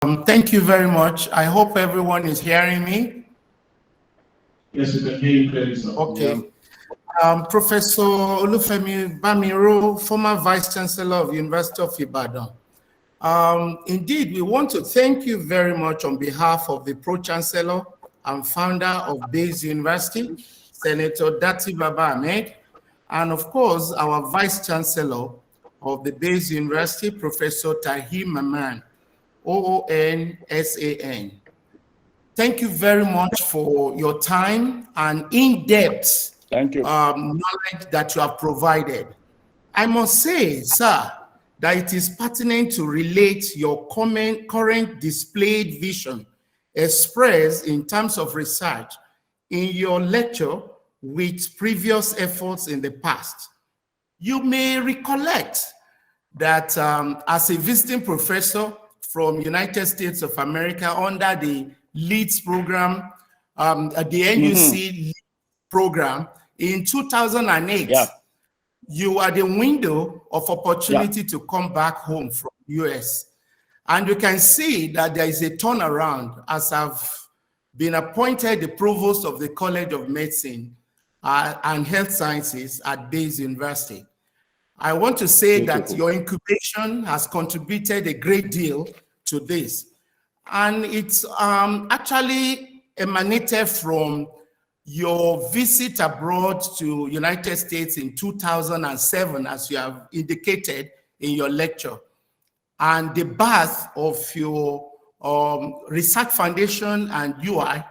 Thank you very much. I hope everyone is hearing me. Yes, we can hear you clearly, sir. Okay. Professor Olufemi Bamiro, former Vice Chancellor of University of Ibadan. Indeed, we want to thank you very much on behalf of the Pro-Chancellor and founder of Bayes University, Senator Dati Baba Ahmed, and of course, our Vice Chancellor of the Bayes University, Professor Tahir Maman, OON-SAN. Thank you very much for your time and in-depth knowledge that you have provided. I must say, sir, that it is pertinent to relate your current displayed vision expressed in terms of research in your lecture with previous efforts in the past. You may recollect that as a visiting professor from United States of America under the LEADS program, the NUC program in 2008, you had a window of opportunity to come back home from US. And you can see that there is a turnaround as I've been appointed the provost of the College of Medicine and Health Sciences at Bayes University. I want to say that your incubation has contributed a great deal to this. And it's actually emanated from your visit abroad to United States in 2007, as you have indicated in your lecture. And the birth of your research foundation and UI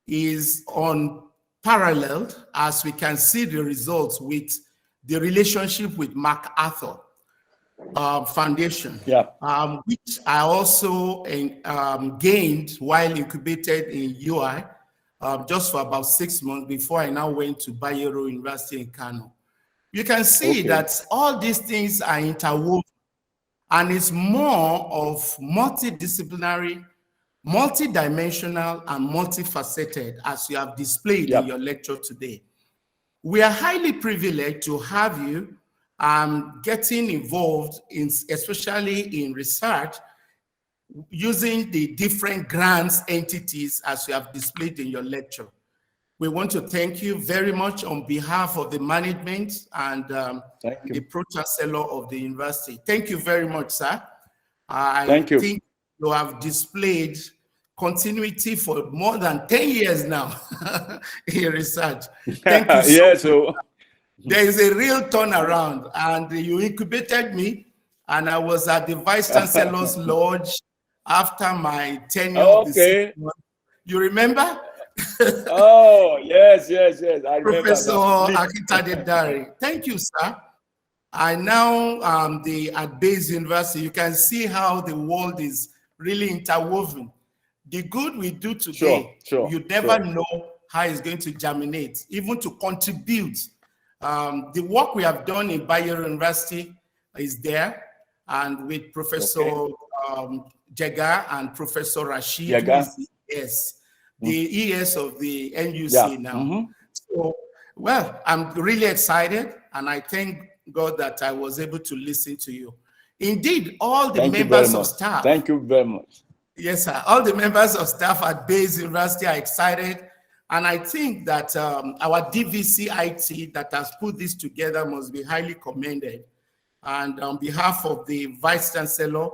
is unparalleled, as we can see the results with the relationship with MacArthur Foundation, which I also gained while incubated in UI just for about 6 months before I now went to Bayero University in Kano. You can see that all these things are interwoven, and it's more of multidisciplinary, multidimensional, and multifaceted, as you have displayed in your lecture today. We are highly privileged to have you getting involved in, especially in research, using the different grants entities as you have displayed in your lecture. We want to thank you very much on behalf of the management and the Pro-Chancellor of the university. Thank you very much, sir. I think you have displayed continuity for more than 10 years now in research. Thank you so much. There is a real turnaround, and you incubated me, and I was at the Vice Chancellor's Lodge after my tenure of the 6 months. You remember? Yes, I remember. Professor Akintade Dari. Thank you, sir. I now at Bayes University, you can see how the world is really interwoven. The good we do today, you never know how it's going to germinate, even to contribute. The work we have done in Bayero University is there, and with Professor Jega and Professor Rashid, the ES of the NUC now. So, well, I'm really excited, and I thank God that I was able to listen to you. Indeed, all the members of staff. Thank you very much. Yes, sir. All the members of staff at Bayes University are excited. And I think that our DVC IT that has put this together must be highly commended. And on behalf of the Vice Chancellor,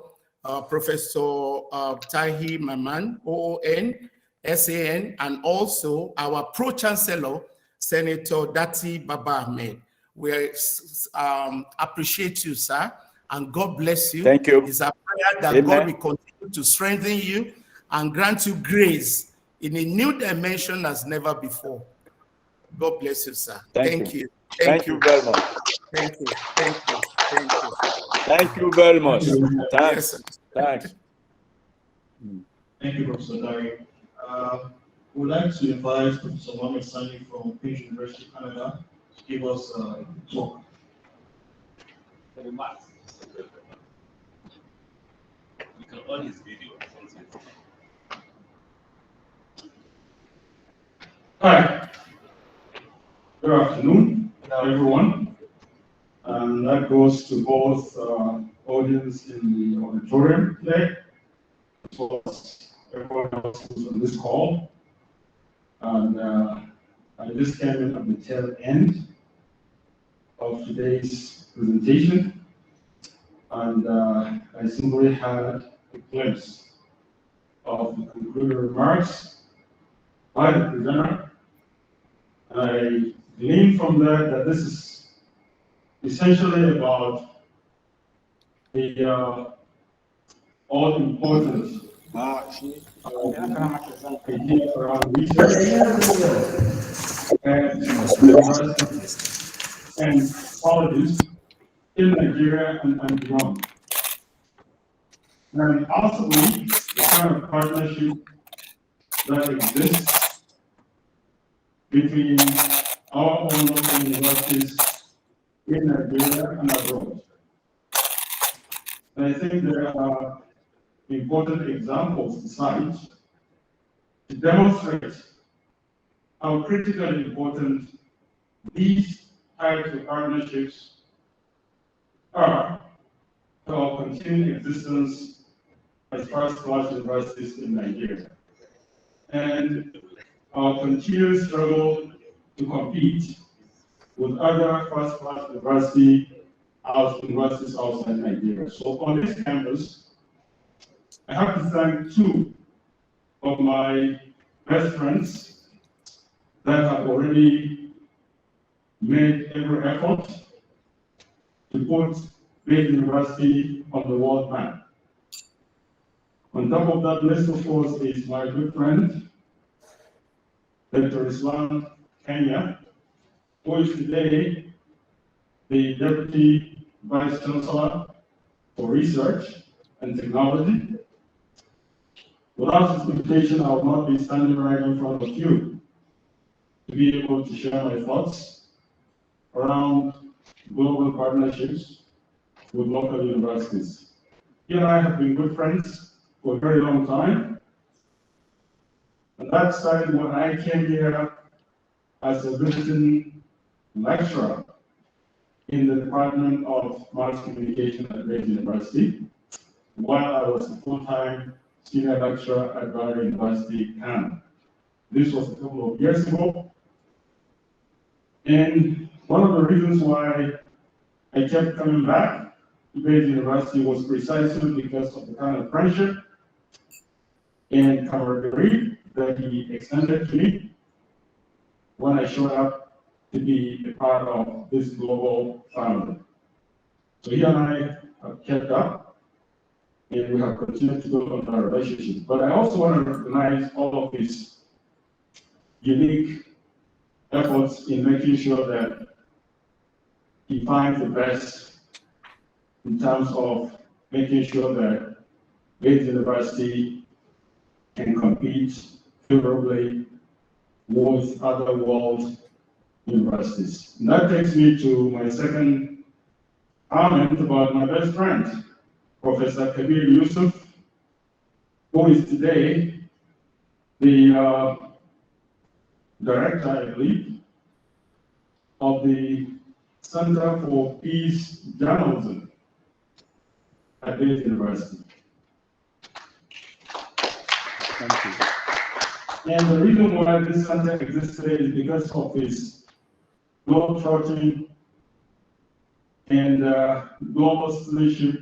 Professor Tahir Maman, OON-SAN, and also our Pro-Chancellor, Senator Dati Baba Ahmed. We appreciate you, sir, and God bless you. Thank you. It's a prayer that God will continue to strengthen you and grant you grace in a new dimension as never before. God bless you, sir. Thank you. Thank you very much. Thank you. Thank you very much. Thanks. Yes, Thank you, Professor Dari. We'd like to invite Professor Mohamed Sani from Page University, Canada, to give us a talk. You can on his video. Hi. Good afternoon, everyone. And that goes to both audience in the auditorium today, plus everyone else who's on this call. And I just came in at the tail end of today's presentation, and I simply had a glimpse of the concluding remarks by the presenter. And I gleaned from that this is essentially about the all-important idea around research and colleges in Nigeria and beyond. And possibly the kind of partnership that exists between our own local universities in Nigeria and abroad. And I think there are important examples to cite to demonstrate how critically important these types of partnerships are to our continuing existence as first-class universities in Nigeria, and our continued struggle to compete with other first-class universities outside Nigeria. So on this campus, I have to thank two of my best friends that have already made every effort to put Big University on the world map. On top of that list, of course, is my good friend, Dr. Islam Kenya, who is today the Deputy Vice Chancellor for Research and Technology. Without his invitation, I would not be standing right in front of you to be able to share my thoughts around global partnerships with local universities. He and I have been good friends for a very long time, and that started when I came here as a visiting lecturer in the Department of Mass Communication at Rice University, while I was a full-time senior lecturer at Bayero University, Canada. This was a couple of years ago, and one of the reasons why I kept coming back to Bayero University was precisely because of the kind of friendship and camaraderie that he extended to me when I showed up to be a part of this global family. So he and I have kept up, and we have continued to build on our relationship. But I also want to recognize all of his unique efforts in making sure that he finds the best in terms of making sure that Bates University can compete favorably with other world universities. And that takes me to my second comment about my best friend, Professor Kabir Yusuf, who is today the director, I believe, of the Center for Peace Journalism at Bates University. Thank you. And the reason why this center exists today is because of his globe-trotting and global citizenship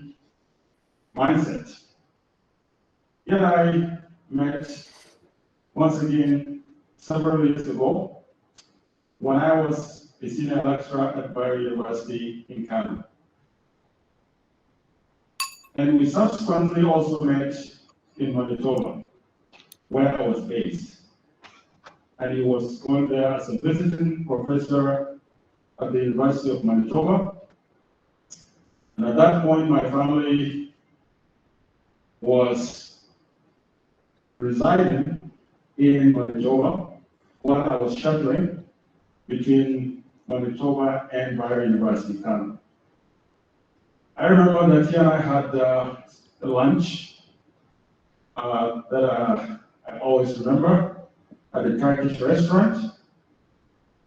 mindset. Here I met once again several years ago when I was a senior lecturer at Bayero University in Canada. And we subsequently also met in Manitoba, where I was based. And he was going there as a visiting professor at the University of Manitoba. And at that point, my family was residing in Manitoba while I was shuttling between Manitoba and Bayero University, Canada. I remember that he and I had a lunch that I always remember at a Turkish restaurant,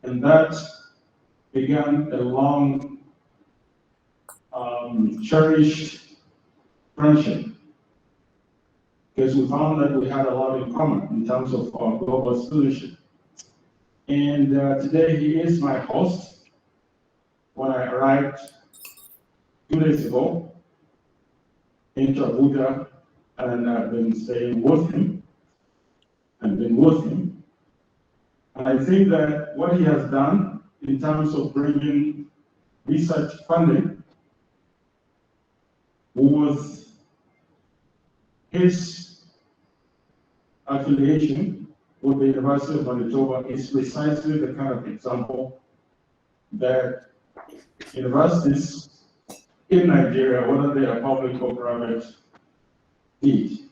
and that began a long, cherished friendship. because we found that we had a lot in common in terms of our global solution. And today he is my host. When I arrived 2 days ago into Abuja, and I've been staying with him, and been with him. And I think that what he has done in terms of bringing research funding was his affiliation with the University of Manitoba is precisely the kind of example that universities in Nigeria, whether they are public or private, need.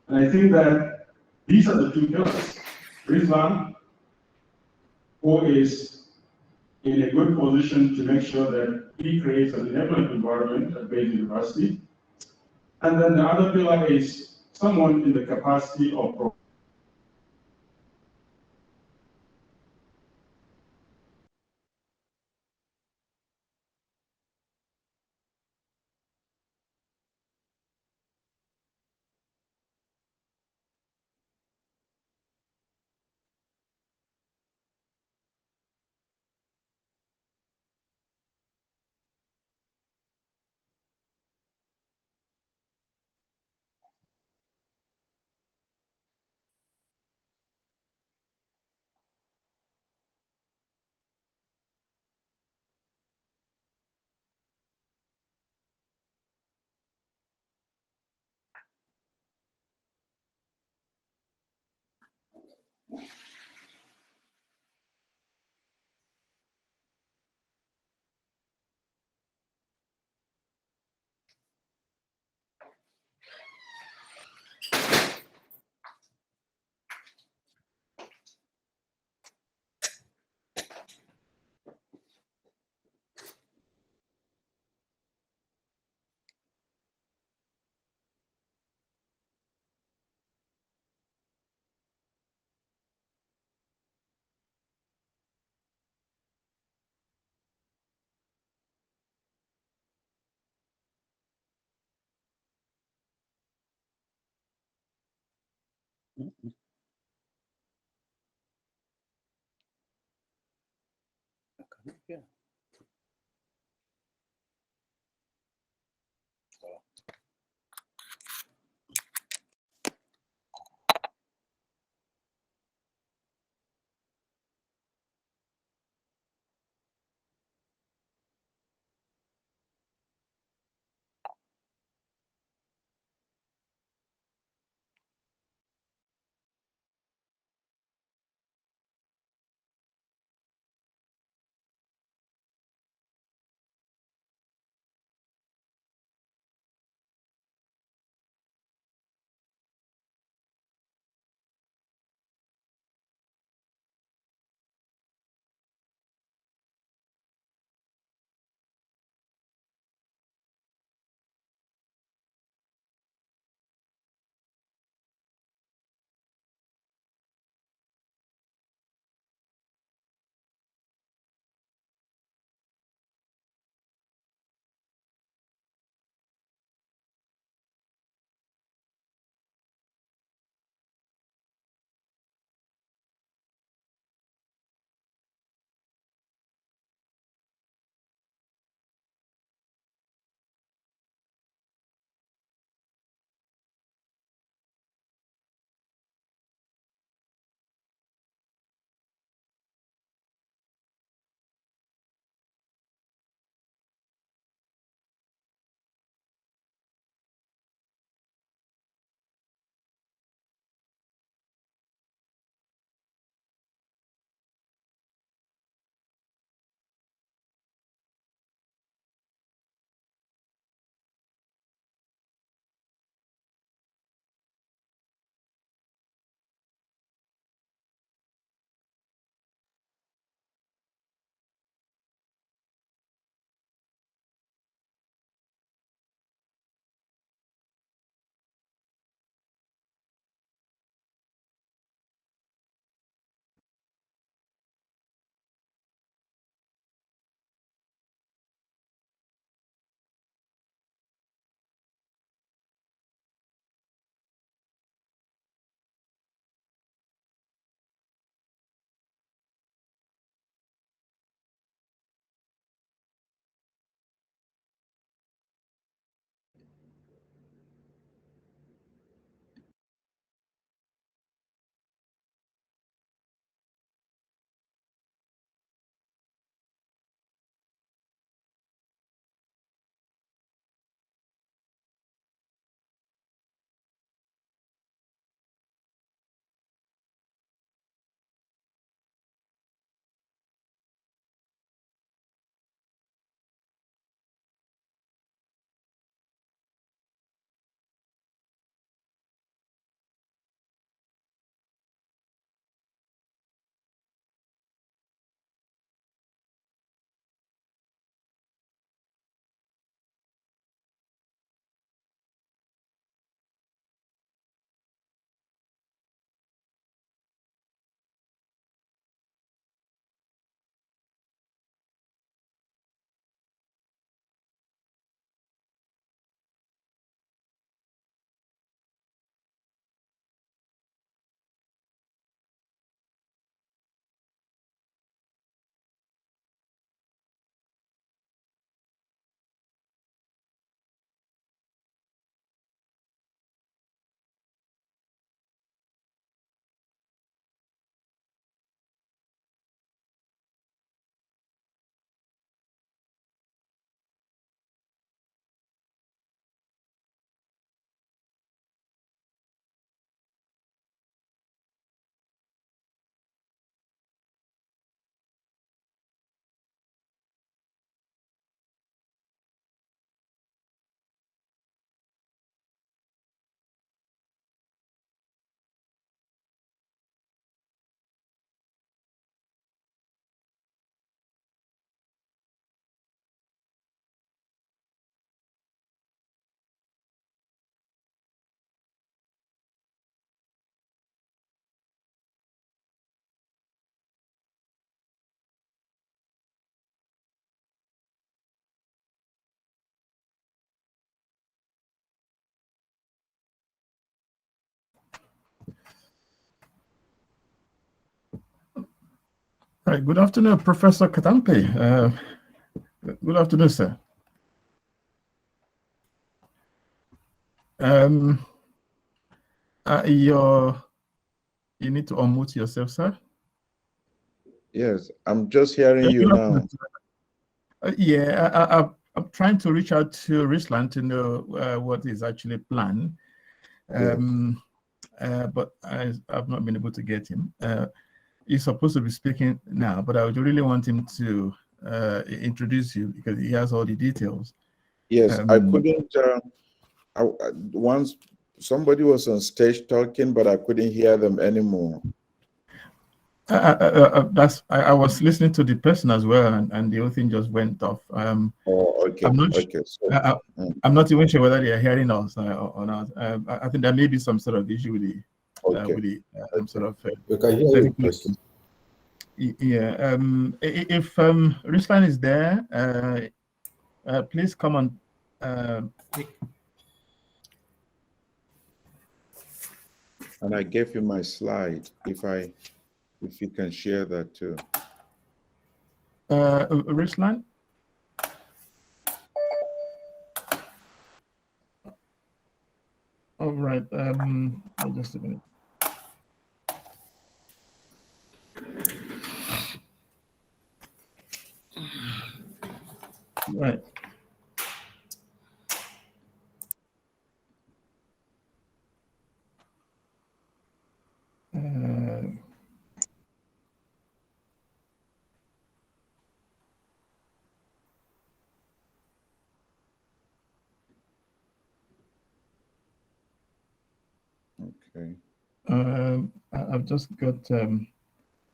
And I think that these are the two pillars. Rizwan, who is in a good position to make sure that he creates an enabling environment at Bay University. And then the other pillar is someone in the capacity of Yeah. Right. Good afternoon, Professor Katampe. Good afternoon, sir. You need to unmute yourself, sir. Yes, I'm just hearing you now. Yeah, I'm trying to reach out to Ruslan to know what is actually planned. But I've not been able to get him. He's supposed to be speaking now, but I would really want him to introduce you because he has all the details. Yes, I couldn't. Once somebody was on stage talking, but I couldn't hear them anymore. I was listening to the person as well, and the whole thing just went off. Okay. I'm not even sure whether they are hearing us or not. I think there may be some sort of issue with the sort of. We can hear you. Okay. Yeah. If Ruslan is there, please come on. And I gave you my slide. If you can share that too. Ruslan? All right. Just a minute. Right. Okay. I've just got. Do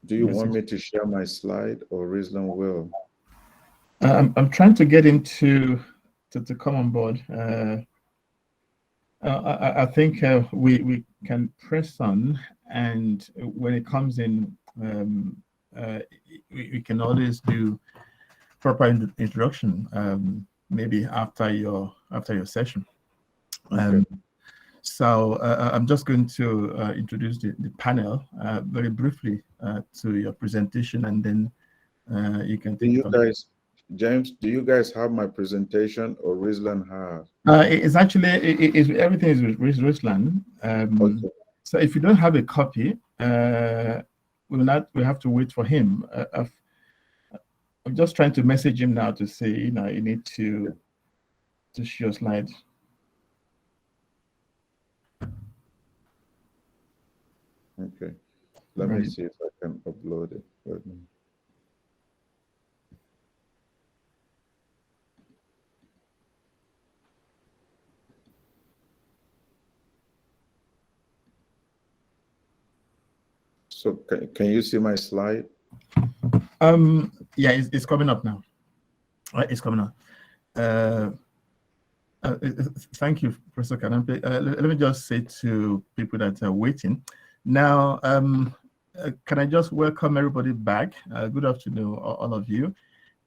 you want me to share my slide, or Ruslan will? I'm trying to get him to come on board. I think we can press on, and when it comes in, we can always do proper introduction. Maybe after your session. Okay. So I'm just going to introduce the panel very briefly to your presentation, and then you can. Do you guys, James? Do you guys have my presentation, or Ruslan has? It's actually everything is with Ruslan. Okay. So if you don't have a copy, we have to wait for him. I'm just trying to message him now to say, you need to share slides. Okay. Let me see if I can upload it. So can you see my slide? Yeah, it's coming up now. Right, it's coming up. Thank you, Professor Katampe. Let me just say to people that are waiting. Now, can I just welcome everybody back? Good afternoon, all of you.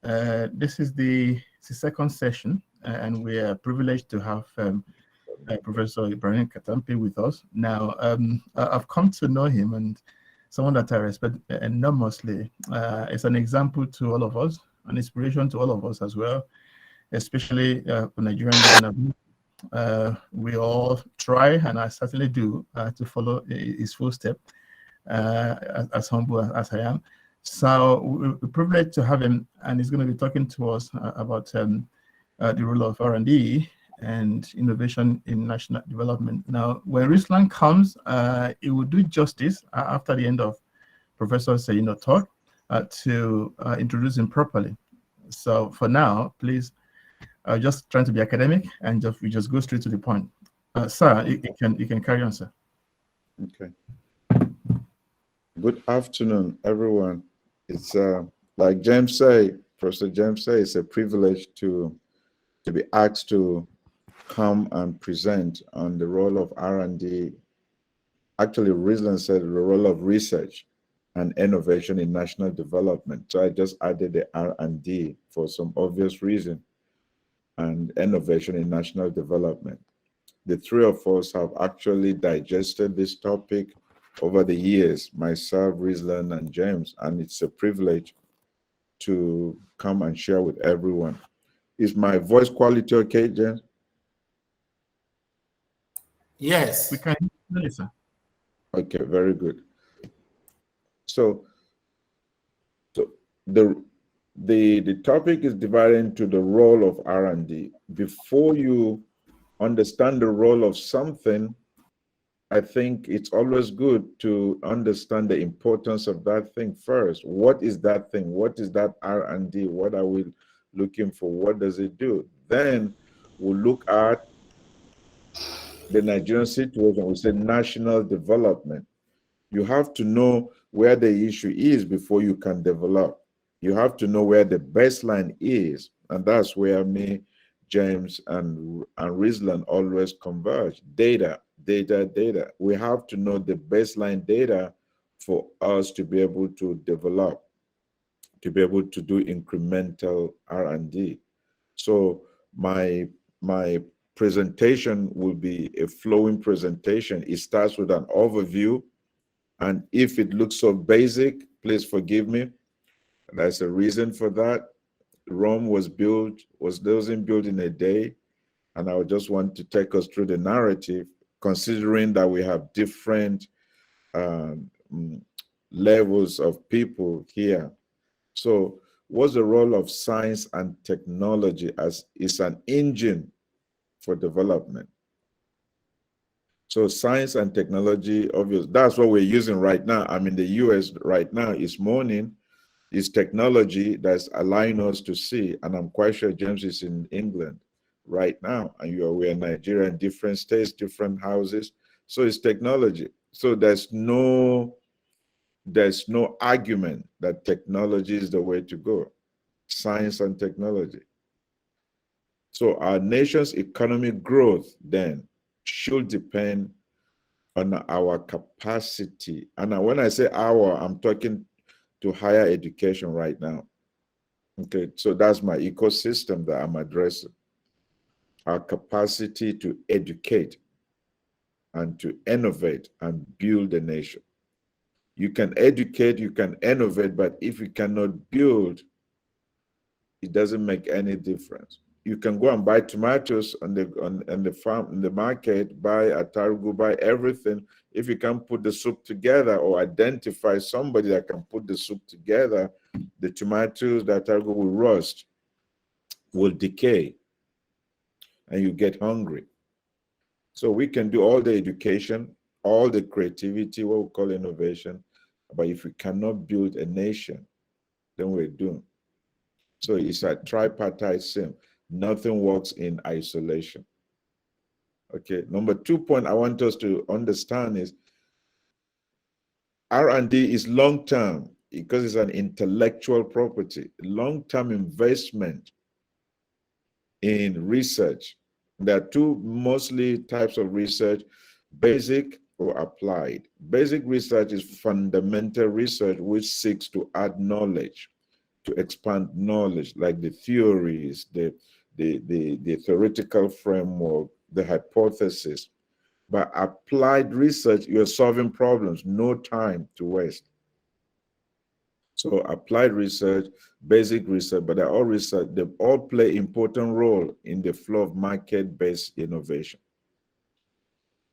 This is the second session, and we are privileged to have Professor Ibrahim Katampe with us. Now, I've come to know him, and someone that I respect enormously. It's an example to all of us, an inspiration to all of us as well, especially for Nigerian. We all try, and I certainly do, to follow his footsteps, as humble as I am. So we're privileged to have him, and he's going to be talking to us about the role of R&D and innovation in national development. Now, when Ruslan comes, it will do justice after the end of Professor Sayino's talk to introduce him properly. So for now, please, just trying to be academic, and we just go straight to the point. Sir, you can carry on, sir. Okay. Good afternoon, everyone. It's like James say, Professor James say, it's a privilege to be asked to come and present on the role of R&D. Actually, Ruslan said the role of research and innovation in national development. So I just added the R&D for some obvious reason, and innovation in national development. The three of us have actually digested this topic over the years, myself, Rizlan, and James, and it's a privilege to come and share with everyone. Is my voice quality okay, James? Yes. We can hear you, sir. Okay, very good. So the topic is divided into the role of R&D. Before you understand the role of something, I think it's always good to understand the importance of that thing first. What is that thing? What is that R&D? What are we looking for? What does it do? Then we'll look at the Nigerian situation. We say national development. You have to know where the issue is before you can develop. You have to know where the baseline is, and that's where me, James, and Rizlan always converge. Data, data, data. We have to know the baseline data for us to be able to develop, to be able to do incremental R&D. So my presentation will be a flowing presentation. It starts with an overview, and if it looks so basic, please forgive me. There's a reason for that. Rome wasn't built in a day, and I would just want to take us through the narrative, considering that we have different levels of people here. So, what's the role of science and technology as is an engine for development? So science and technology, obvious, that's what we're using right now. I'm in the US right now, it's morning. It's technology that's allowing us to see, and I'm quite sure James is in England right now, and we're in Nigeria, in different states, different houses. So it's technology. So there's no argument that technology is the way to go. Science and technology. So our nation's economic growth then should depend on our capacity. And when I say our, I'm talking to higher education right now. Okay, so that's my ecosystem that I'm addressing. Our capacity to educate and to innovate and build a nation. You can educate, you can innovate, but if you cannot build, it doesn't make any difference. You can go and buy tomatoes on the farm, in the market, buy atargu, buy everything. If you can put the soup together or identify somebody that can put the soup together, the tomatoes, the atargu will rust, will decay, and you get hungry. So we can do all the education, all the creativity, what we call innovation, but if we cannot build a nation, then we're doomed. So it's a tripartite system. Nothing works in isolation. Okay, number 2 point I want us to understand is R&D is long-term because it's an intellectual property, long-term investment in research. There are two mostly types of research, basic or applied. Basic research is fundamental research which seeks to add knowledge, to expand knowledge, like the theories, the theoretical framework, the hypothesis. But applied research, you're solving problems, no time to waste. So applied research, basic research, but they're all research, they all play important role in the flow of market-based innovation.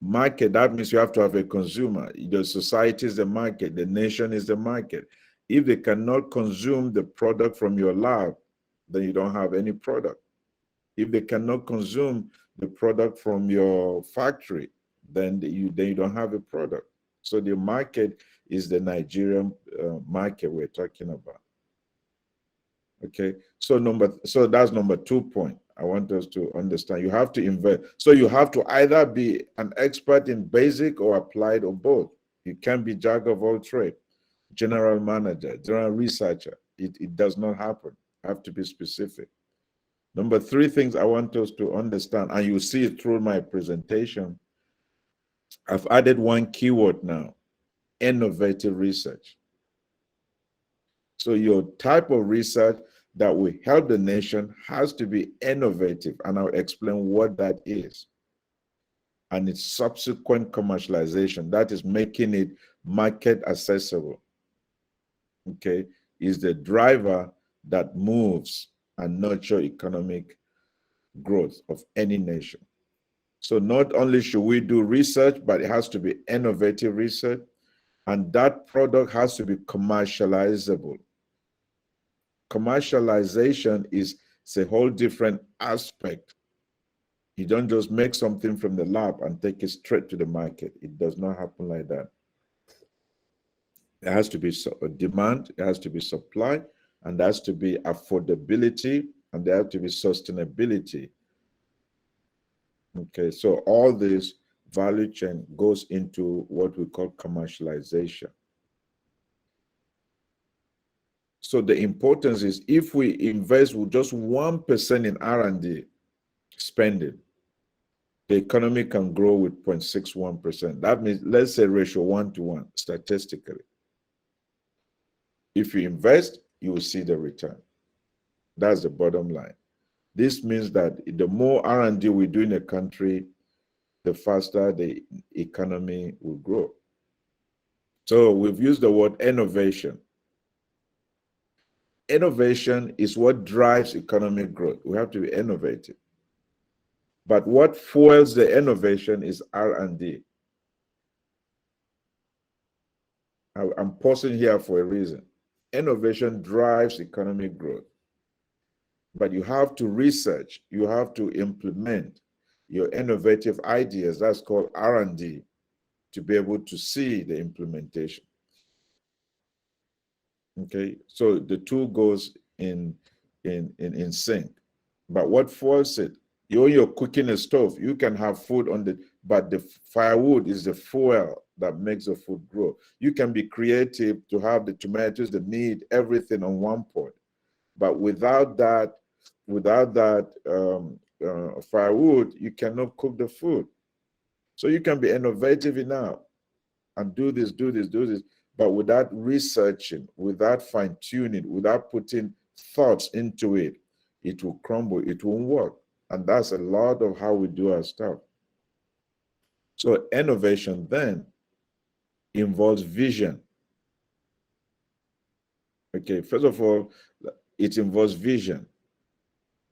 Market, that means you have to have a consumer. The society is the market, the nation is the market. If they cannot consume the product from your lab, then you don't have any product. If they cannot consume the product from your factory, then you don't have a product. So the market is the Nigerian market we're talking about. Okay, so that's number 2 point. I want us to understand. You have to invest. So you have to either be an expert in basic or applied or both. You can't be jack of all trade, general manager, general researcher. It does not happen. You have to be specific. Number 3 things I want us to understand, and you see it through my presentation, I've added one keyword now, innovative research. So your type of research that will help the nation has to be innovative, and I'll explain what that is. and its subsequent commercialization, that is making it market accessible, okay, is the driver that moves and nurture economic growth of any nation. So not only should we do research, but it has to be innovative research, and that product has to be commercializable. Commercialization is a whole different aspect. You don't just make something from the lab and take it straight to the market. It does not happen like that. There has to be demand, there has to be supply, and there has to be affordability, and there has to be sustainability. Okay, so all this value chain goes into what we call commercialization. So the importance is, if we invest with just 1% in R&D spending, the economy can grow with 0.61%. That means, let's say ratio 1-to-1 statistically. If you invest, you will see the return. That's the bottom line. This means that the more R&D we do in a country, the faster the economy will grow. So we've used the word innovation. Innovation is what drives economic growth. We have to be innovative. But what fuels the innovation is R&D. I'm pausing here for a reason. Innovation drives economic growth. But you have to research, you have to implement your innovative ideas, that's called R&D, to be able to see the implementation. Okay, so the two goes in sync. But what fuels it? When you're cooking a stove, you can have food on the, but the firewood is the fuel that makes the food grow. You can be creative to have the tomatoes, the meat, everything on one pot. But without that firewood, you cannot cook the food. So you can be innovative enough and do this, but without researching, without fine-tuning, without putting thoughts into it, it will crumble, it won't work. And that's a lot of how we do our stuff. So innovation then involves vision. Okay, first of all, it involves vision.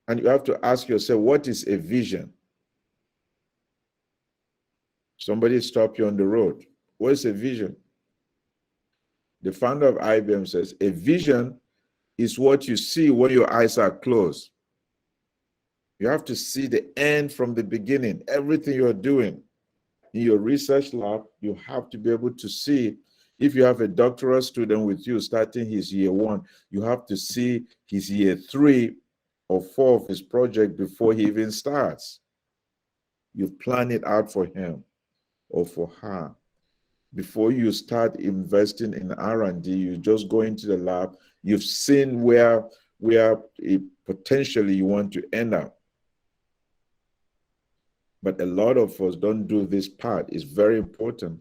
And you have to ask yourself, what is a vision? Somebody stop you on the road. What is a vision? The founder of IBM says, a vision is what you see when your eyes are closed. You have to see the end from the beginning. Everything you're doing in your research lab, you have to be able to see. If you have a doctoral student with you starting his year 1, you have to see his year 3 or 4 of his project before he even starts. You plan it out for him or for her. Before you start investing in R&D, you just go into the lab. You've seen where potentially you want to end up. But a lot of us don't do this part. It's very important.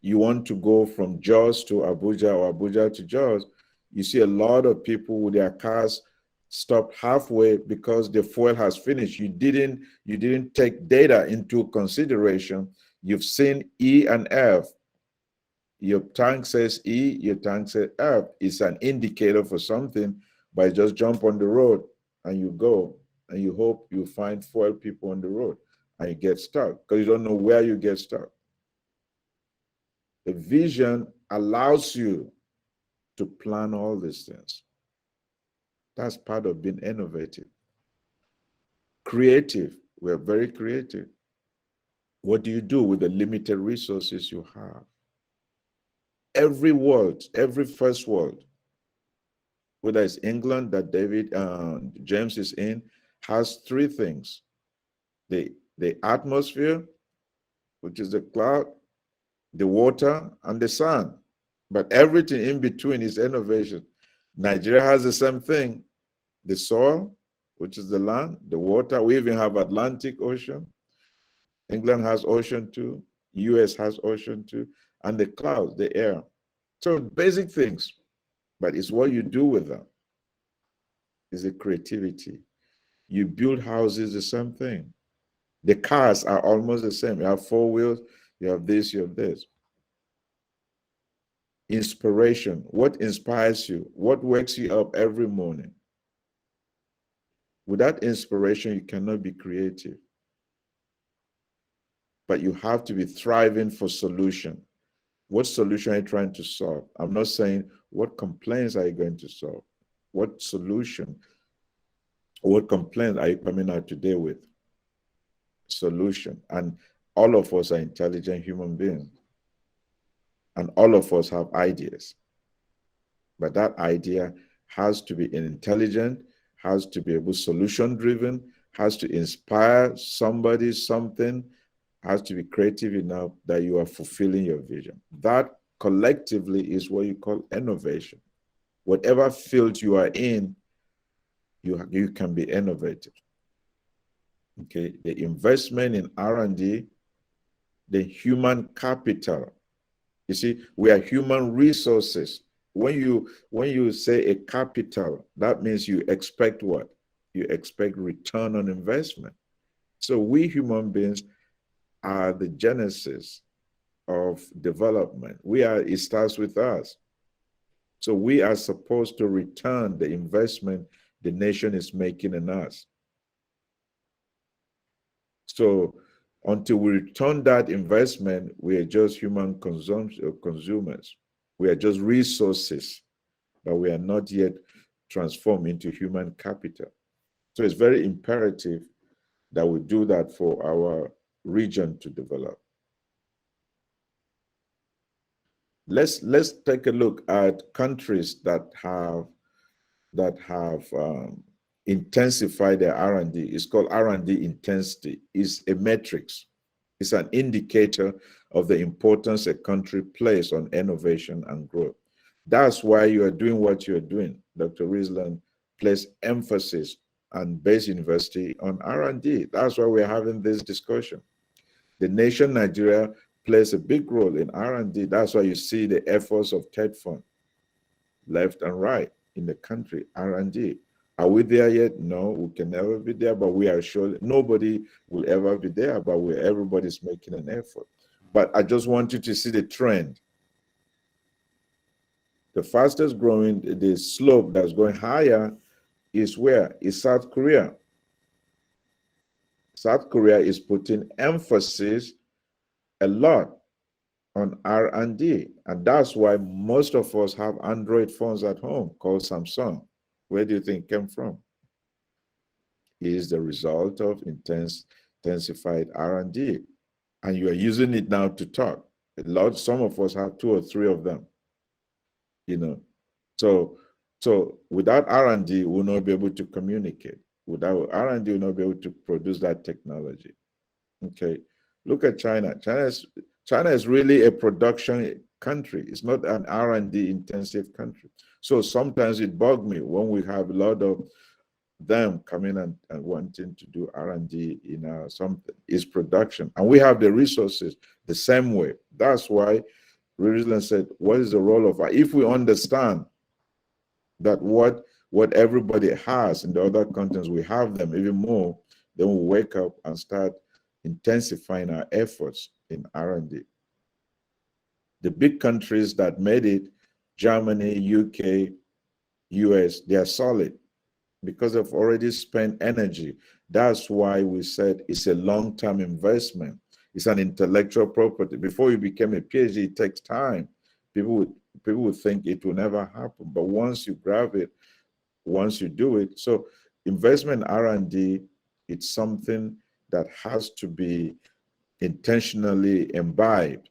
You want to go from Jos to Abuja or Abuja to Jos. You see a lot of people with their cars stop halfway because the fuel has finished. You didn't take data into consideration. You've seen E and F. Your tank says E, your tank says F. It's an indicator for something, but just jump on the road and you go and you hope you find 12 people on the road and you get stuck because you don't know where you get stuck. The vision allows you to plan all these things. That's part of being innovative. Creative. We're very creative. What do you do with the limited resources you have? Every world, every first world, whether it's England that James is in, has 3 things. The atmosphere, which is the cloud, the water, and the sun. But everything in between is innovation. Nigeria has the same thing. The soil, which is the land, the water. We even have Atlantic Ocean. England has ocean too. US has ocean too. And the clouds, the air. So basic things. But it's what you do with them. It's the creativity. You build houses, the same thing. The cars are almost the same. You have four wheels, you have this, you have this. Inspiration. What inspires you? What wakes you up every morning? Without inspiration, you cannot be creative. But you have to be thriving for solution. What solution are you trying to solve? I'm not saying what complaints are you going to solve? What solution, what complaint are you coming out today with? Solution. And all of us are intelligent human beings. And all of us have ideas. But that idea has to be intelligent, has to be able solution-driven, has to inspire somebody, something, has to be creative enough that you are fulfilling your vision. That collectively is what you call innovation. Whatever field you are in, you can be innovative. Okay, the investment in R&D, the human capital. You see, we are human resources. When you say a capital, that means you expect what? You expect return on investment. So we human beings are the genesis of development. It starts with us. So we are supposed to return the investment the nation is making in us. So until we return that investment, we are just human consumers. We are just resources, but we are not yet transformed into human capital. So it's very imperative that we do that for our region to develop. Let's take a look at countries that have intensified their R&D. It's called R&D intensity. It's a matrix. It's an indicator of the importance a country places on innovation and growth. That's why you are doing what you're doing. Dr. Risland placed emphasis on Base University on R&D. That's why we're having this discussion. The nation Nigeria plays a big role in R&D. That's why you see the efforts of TED Fund, left and right in the country, R&D. Are we there yet? No, we can never be there, but we are sure nobody will ever be there, but everybody's making an effort. But I just want you to see the trend. The fastest growing, the slope that's going higher is where? Is South Korea. South Korea is putting emphasis a lot on R&D, and that's why most of us have Android phones at home called Samsung. Where do you think it came from? It is the result of intensified R&D, and you are using it now to talk. Some of us have 2 or 3 of them. You know, so without R&D, we'll not be able to communicate. Without R&D, we'll not be able to produce that technology. Okay, look at China. China is really a production country. It's not an R&D intensive country. So sometimes it bugs me when we have a lot of them coming and wanting to do R&D in something. It's production. And we have the resources the same way. That's why Resiliency said, what is the role of if we understand that what everybody has in the other continents, we have them even more, then we'll wake up and start intensifying our efforts in R&D. The big countries that made it, Germany, UK, US, they are solid because they've already spent energy. That's why we said it's a long-term investment. It's an intellectual property. Before you become a PhD, it takes time. People would think it will never happen, but once you grab it, once you do it, so investment in R&D, it's something that has to be intentionally imbibed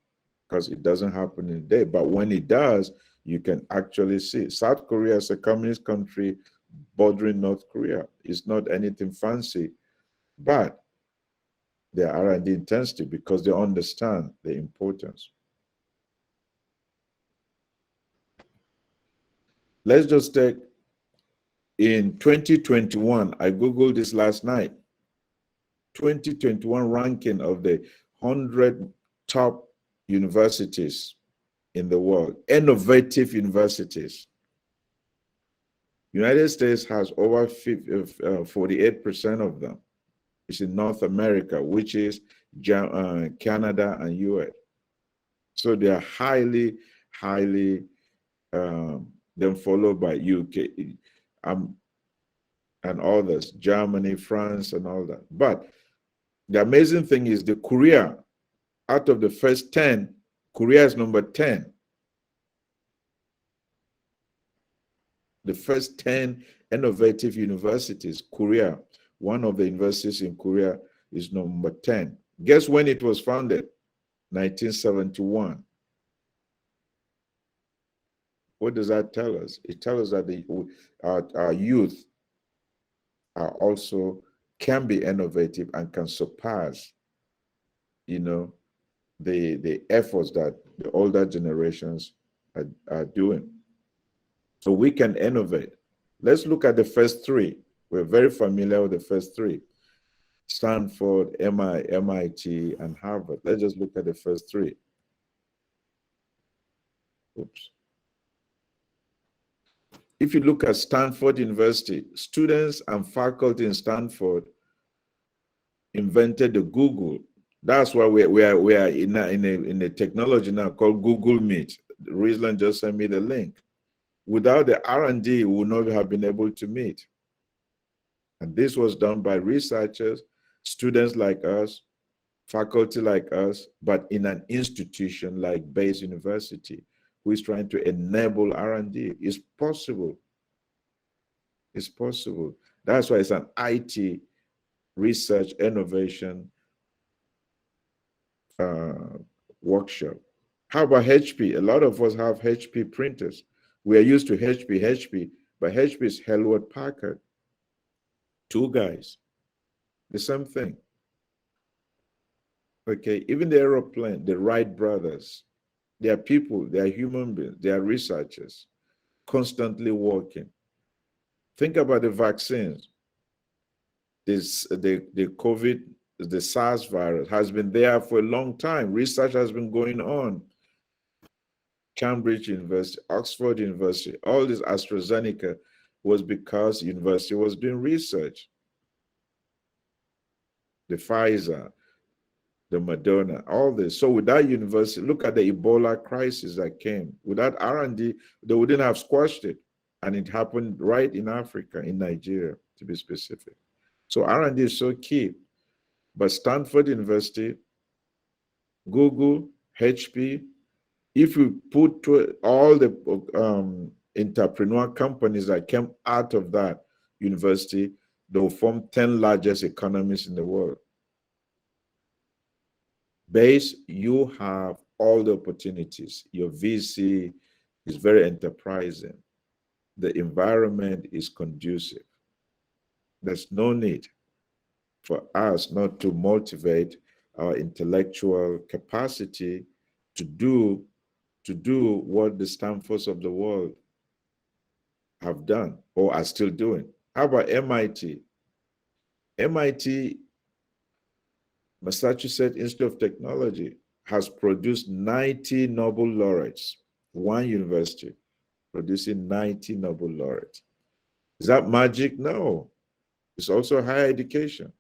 because it doesn't happen in a day. But when it does, you can actually see. South Korea is a communist country bordering North Korea. It's not anything fancy, but their R&D intensity because they understand the importance. Let's just take in 2021, I Googled this last night, 2021 ranking of the 100 top universities in the world, innovative universities. United States has over 48% of them. is in North America, which is Canada and US. So they are highly, then followed by UK and others, Germany, France, and all that. But the amazing thing is the Korea, out of the first 10, Korea is number 10. The first 10 innovative universities, Korea, one of the universities in Korea is number 10. Guess when it was founded? 1971. What does that tell us? It tells us that our youth are also can be innovative and can surpass, the efforts that the older generations are doing. So we can innovate. Let's look at the first three. We're very familiar with the first three: Stanford, MIT, and Harvard. Let's just look at the first three. Oops. If you look at Stanford University, students and faculty in Stanford invented the Google. That's why we are in a technology now called Google Meet. Risland just sent me the link. Without the R&D, we would not have been able to meet. And this was done by researchers, students like us, faculty like us, but in an institution like Bayes University, who is trying to enable R&D. It's possible. It's possible. That's why it's an IT research innovation workshop. How about HP? A lot of us have HP printers. We are used to HP, but HP is Hewlett Packard. Two guys, the same thing. Okay, even the aeroplane, the Wright brothers, they are people, they are human beings, they are researchers, constantly working. Think about the vaccines. The COVID, the SARS virus has been there for a long time. Research has been going on. Cambridge University, Oxford University, all this AstraZeneca was because university was doing research. The Pfizer, the Moderna, all this. So without university, look at the Ebola crisis that came. Without R&D, they wouldn't have squashed it. And it happened right in Africa, in Nigeria, to be specific. So R&D is so key. But Stanford University, Google, HP, if you put all the entrepreneur companies that came out of that university, they will form 10 largest economies in the world. Bayes, you have all the opportunities. Your VC is very enterprising. The environment is conducive. There's no need for us not to motivate our intellectual capacity to do what the Stanfords of the world have done or are still doing. How about MIT? MIT, Massachusetts Institute of Technology, has produced 90 Nobel laureates. One university producing 90 Nobel laureates. Is that magic? No. It's also higher education.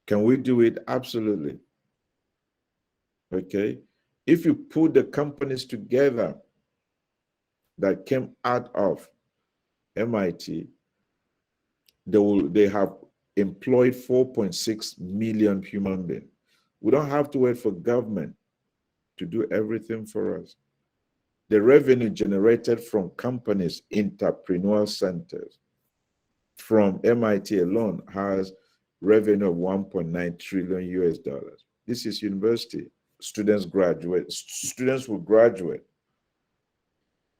Can we do it? Absolutely. Okay. If you put the companies together that came out of MIT, they have employed 4.6 million human beings. We don't have to wait for government to do everything for us. The revenue generated from companies, entrepreneurial centers, from MIT alone has revenue of 1.9 trillion US dollars. This is university. Students graduate. Students will graduate.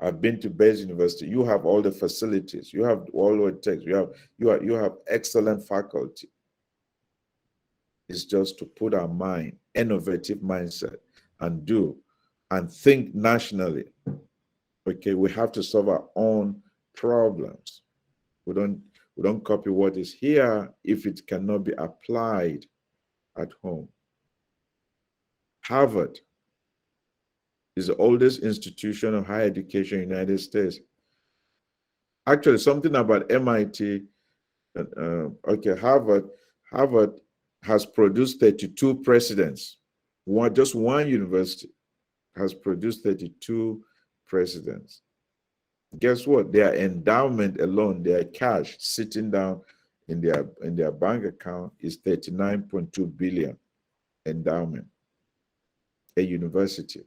I've been to Bayes University. You have all the facilities. You have all what it takes. You have excellent faculty. It's just to put our mind, innovative mindset, and do and think nationally. Okay, we have to solve our own problems. We don't copy what is here if it cannot be applied at home. Harvard is the oldest institution of higher education in the United States. Actually, something about MIT, okay, Harvard Harvard has produced 32 presidents. Just one university has produced 32 presidents. Guess what? Their endowment alone, their cash sitting down in their bank account is 39.2 billion endowment. A university.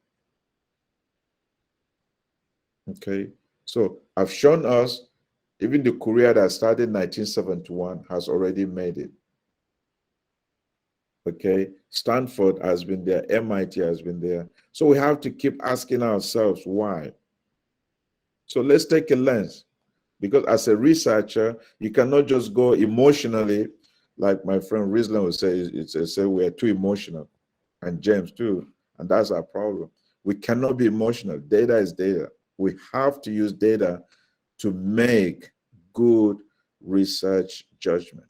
Okay, so I've shown us even the Korea that started in 1971 has already made it. Okay, Stanford has been there, MIT has been there. So we have to keep asking ourselves why. So let's take a lens, because as a researcher, you cannot just go emotionally, like my friend Rislan would say, we're too emotional, and James too, and that's our problem. We cannot be emotional. Data is data. We have to use data to make good research judgment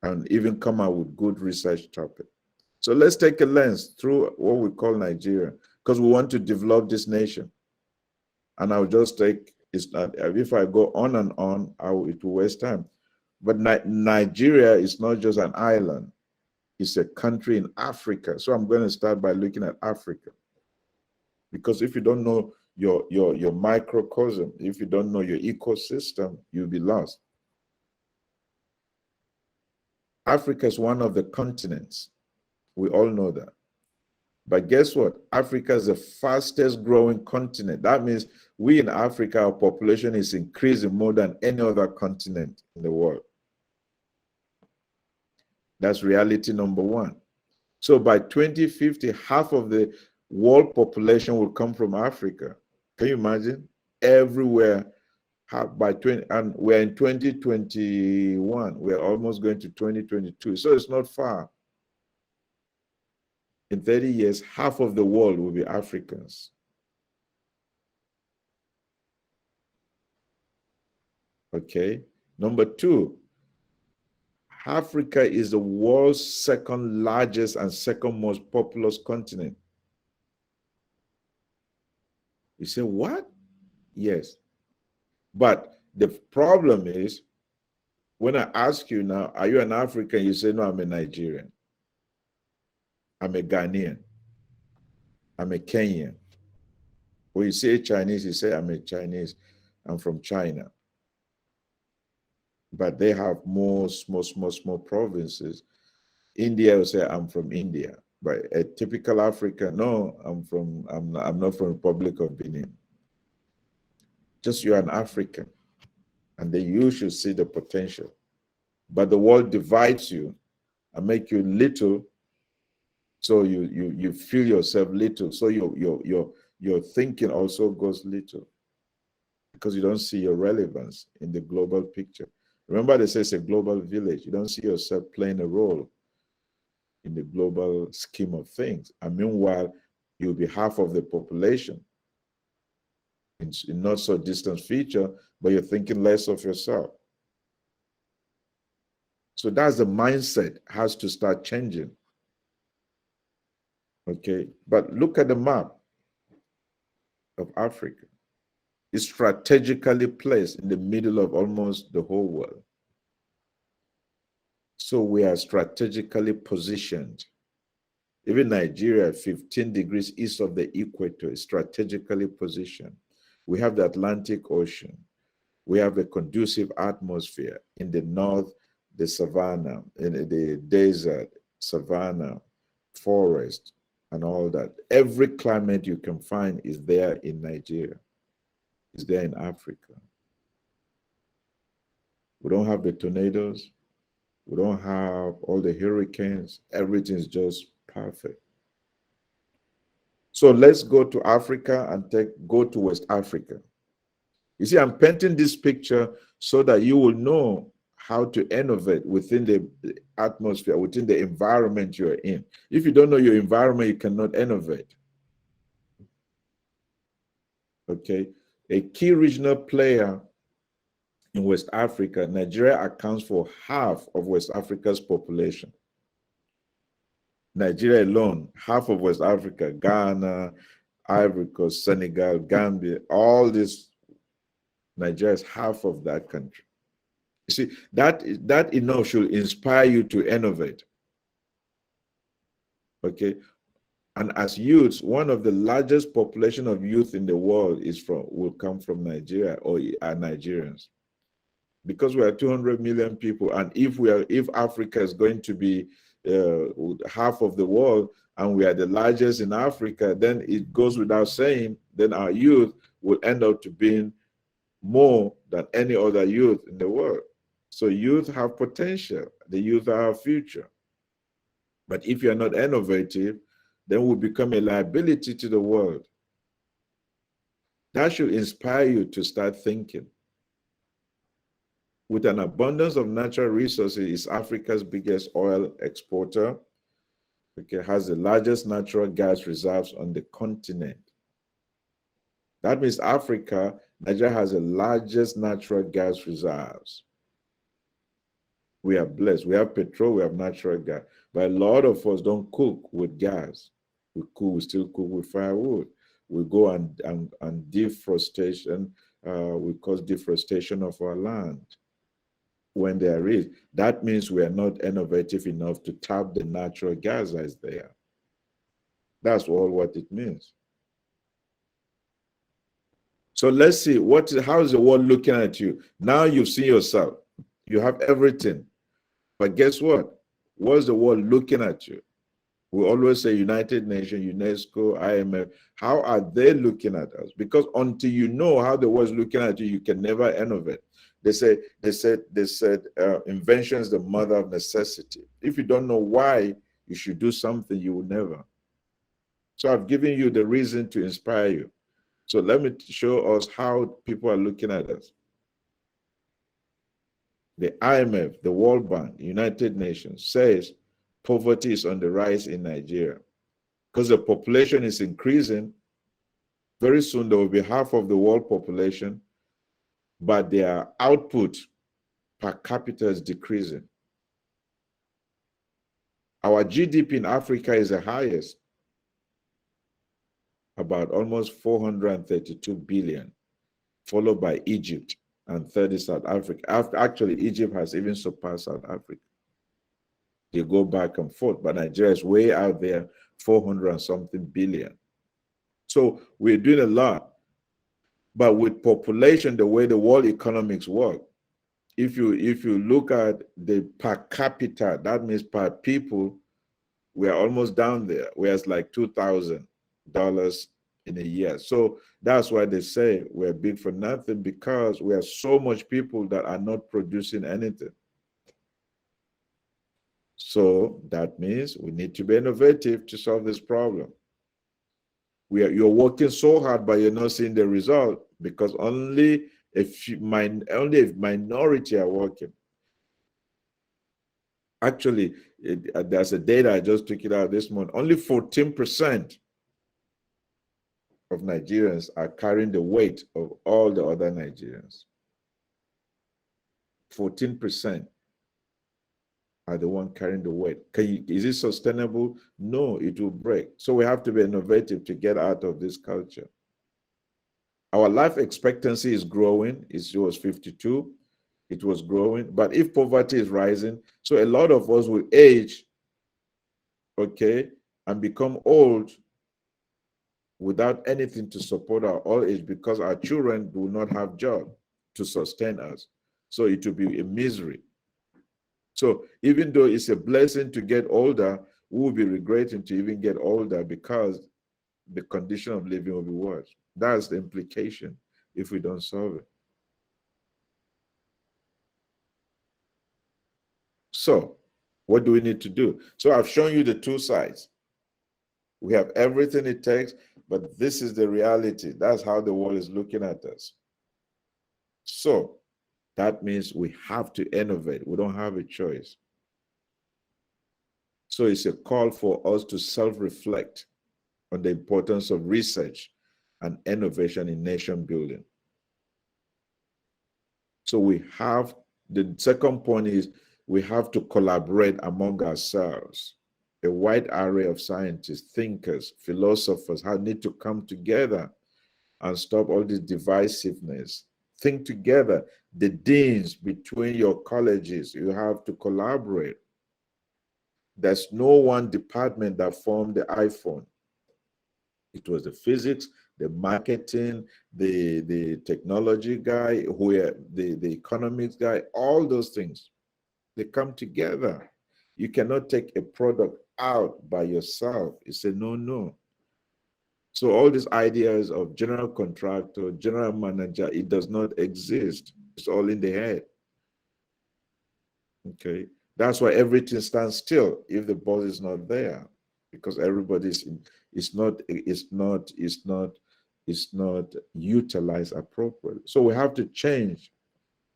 and even come out with good research topic. So let's take a lens through what we call Nigeria, because we want to develop this nation. And I'll just take, it's not, if I go on and on, it will waste time. But Nigeria is not just an island. It's a country in Africa. So I'm going to start by looking at Africa. Because if you don't know your microcosm, if you don't know your ecosystem, you'll be lost. Africa is one of the continents. We all know that. But guess what? Africa is the fastest growing continent. That means we in Africa, our population is increasing more than any other continent in the world. That's reality number one. So by 2050, half of the world population will come from Africa. Can you imagine? Everywhere. By 20, and we're in 2021. We're almost going to 2022. So it's not far. In 30 years, half of the world will be Africans. Okay. Number two, Africa is the world's second largest and second most populous continent. You say, what? Yes. But the problem is, when I ask you now, are you an African? You say, no, I'm a Nigerian. I'm a Ghanaian. I'm a Kenyan. When you say Chinese, you say, I'm a Chinese. I'm from China. But they have more small provinces. India will say, I'm from India. But a typical African, no, I'm not from Republic of Benin. Just you're an African. And then you should see the potential. But the world divides you and make you little, so you feel yourself little. So your thinking also goes little, because you don't see your relevance in the global picture. Remember, they say it's a global village. You don't see yourself playing a role in the global scheme of things. And meanwhile, you'll be half of the population in not so distant future, but you're thinking less of yourself. So that's the mindset has to start changing. Okay, but look at the map of Africa. It's strategically placed in the middle of almost the whole world. So we are strategically positioned. Even Nigeria, 15 degrees east of the equator, is strategically positioned. We have the Atlantic Ocean. We have a conducive atmosphere. In the north, the savanna, in the desert, savanna, forest, and all that. Every climate you can find is there in Nigeria, is there in Africa. We don't have the tornadoes. We don't have all the hurricanes. Everything's just perfect. So let's go to Africa and go to West Africa. You see, I'm painting this picture so that you will know how to innovate within the atmosphere, within the environment you're in. If you don't know your environment, you cannot innovate. Okay, a key regional player in West Africa, Nigeria accounts for half of West Africa's population. Nigeria alone, half of West Africa, Ghana, Ivory Coast, Senegal, Gambia, all this, Nigeria is half of that country. You see, that enough should inspire you to innovate. Okay. And as youths, one of the largest population of youth in the world will come from Nigeria, or are Nigerians. Because we are 200 million people, and if Africa is going to be half of the world, and we are the largest in Africa, then it goes without saying, then our youth will end up to being more than any other youth in the world. So youth have potential. The youth are our future. But if you're not innovative, then we become a liability to the world. That should inspire you to start thinking. With an abundance of natural resources, it's Africa's biggest oil exporter. Okay, has the largest natural gas reserves on the continent. That means Nigeria has the largest natural gas reserves. We are blessed. We have petrol, we have natural gas. But a lot of us don't cook with gas. We still cook with firewood. We go and deforestation, we cause deforestation of our land. When there is, that means we are not innovative enough to tap the natural gas that's there. That's all what it means. So let's see, how is the world looking at you? Now you've seen yourself. You have everything. But guess what? What's the world looking at you? We always say United Nations, UNESCO, IMF. How are they looking at us? Because until you know how the world's looking at you, you can never innovate. They said invention is the mother of necessity. If you don't know why you should do something, you will never. So I've given you the reason to inspire you. So let me show us how people are looking at us. The IMF, the World Bank, United Nations says poverty is on the rise in Nigeria. Because the population is increasing, very soon there will be half of the world population, but their output per capita is decreasing. Our GDP in Africa is the highest, about almost 432 billion, followed by Egypt, and third is South Africa. Actually, Egypt has even surpassed South Africa. They go back and forth, but Nigeria is way out there, 400 and something billion. So we're doing a lot. But with population, the way the world economics work, if you look at the per capita, that means per people, we are almost down there. We're like $2,000 in a year. So that's why they say we're big for nothing, because we have so much people that are not producing anything. So that means we need to be innovative to solve this problem. You're working so hard, but you're not seeing the result because only a minority are working. Actually, there's a data, I just took it out this month. Only 14% of Nigerians are carrying the weight of all the other Nigerians. 14% are the one carrying the weight. Is it sustainable? No, it will break. So we have to be innovative to get out of this culture. Our life expectancy is growing. It was 52. It was growing. But if poverty is rising, so a lot of us will age, okay, and become old without anything to support our old age because our children do not have jobs to sustain us. So it will be a misery. So even though it's a blessing to get older, we will be regretting to even get older because the condition of living will be worse. That's the implication if we don't solve it. So what do we need to do? So I've shown you the two sides. We have everything it takes, but this is the reality. That's how the world is looking at us. So that means we have to innovate. We don't have a choice. So it's a call for us to self-reflect on the importance of research and innovation in nation building. So we have, the second point is we have to collaborate among ourselves. A wide array of scientists, thinkers, philosophers need to come together and stop all this divisiveness, think together. The deans between your colleges, you have to collaborate. There's no one department that formed the iPhone. It was the physics, the marketing, the technology guy, the economics guy, all those things. They come together. You cannot take a product out by yourself. It's a no. So all these ideas of general contractor, general manager, it does not exist. It's all in the head. Okay. That's why everything stands still if the boss is not there, because everybody's it's not utilized appropriately. So we have to change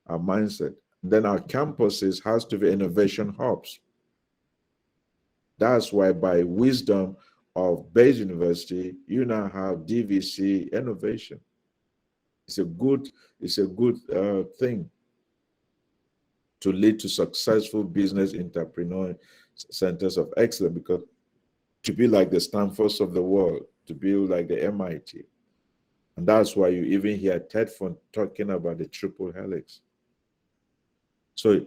our mindset. Then our campuses has to be innovation hubs. That's why by wisdom of Bayes University, you now have DVC innovation. It's a good thing to lead to successful business entrepreneur centers of excellence, because to be like the Stanfords of the world, to be like the MIT. And that's why you even hear Ted Fund talking about the triple helix. So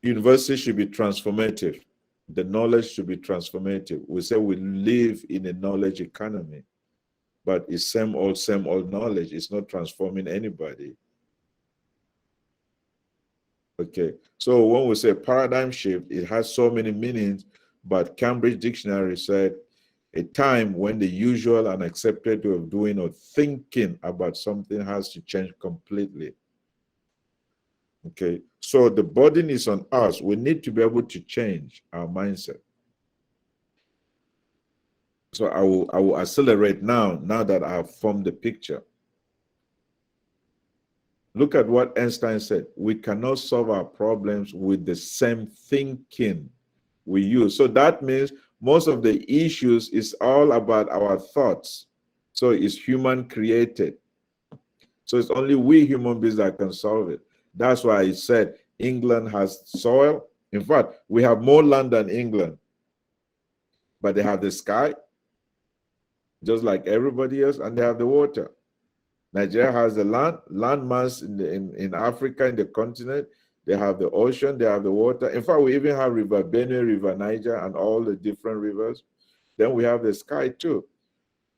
university should be transformative. The knowledge should be transformative. We say we live in a knowledge economy, but it's same old knowledge. It's not transforming anybody. Okay, so when we say paradigm shift, it has so many meanings, but Cambridge Dictionary said a time when the usual and accepted way of doing or thinking about something has to change completely. Okay, so the burden is on us. We need to be able to change our mindset. So I will accelerate now that I have formed the picture. Look at what Einstein said. We cannot solve our problems with the same thinking we use. So that means most of the issues is all about our thoughts. So it's human created. So it's only we human beings that can solve it. That's why I said England has soil. In fact, we have more land than England, but they have the sky, just like everybody else, and they have the water. Nigeria has the land mass in Africa, in the continent. They have the ocean, they have the water. In fact, we even have River Benue, River Niger, and all the different rivers. Then we have the sky too.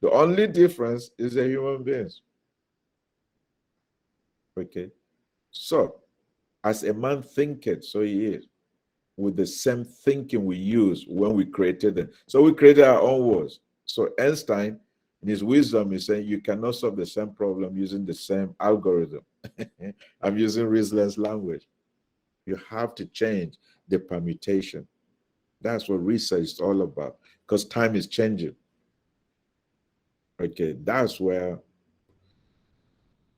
The only difference is the human beings. Okay. So, as a man thinketh, so he is. With the same thinking we use when we created them. So we created our own words. So Einstein, in his wisdom, is saying you cannot solve the same problem using the same algorithm. I'm using Riesler's language. You have to change the permutation. That's what research is all about, because time is changing. Okay, that's where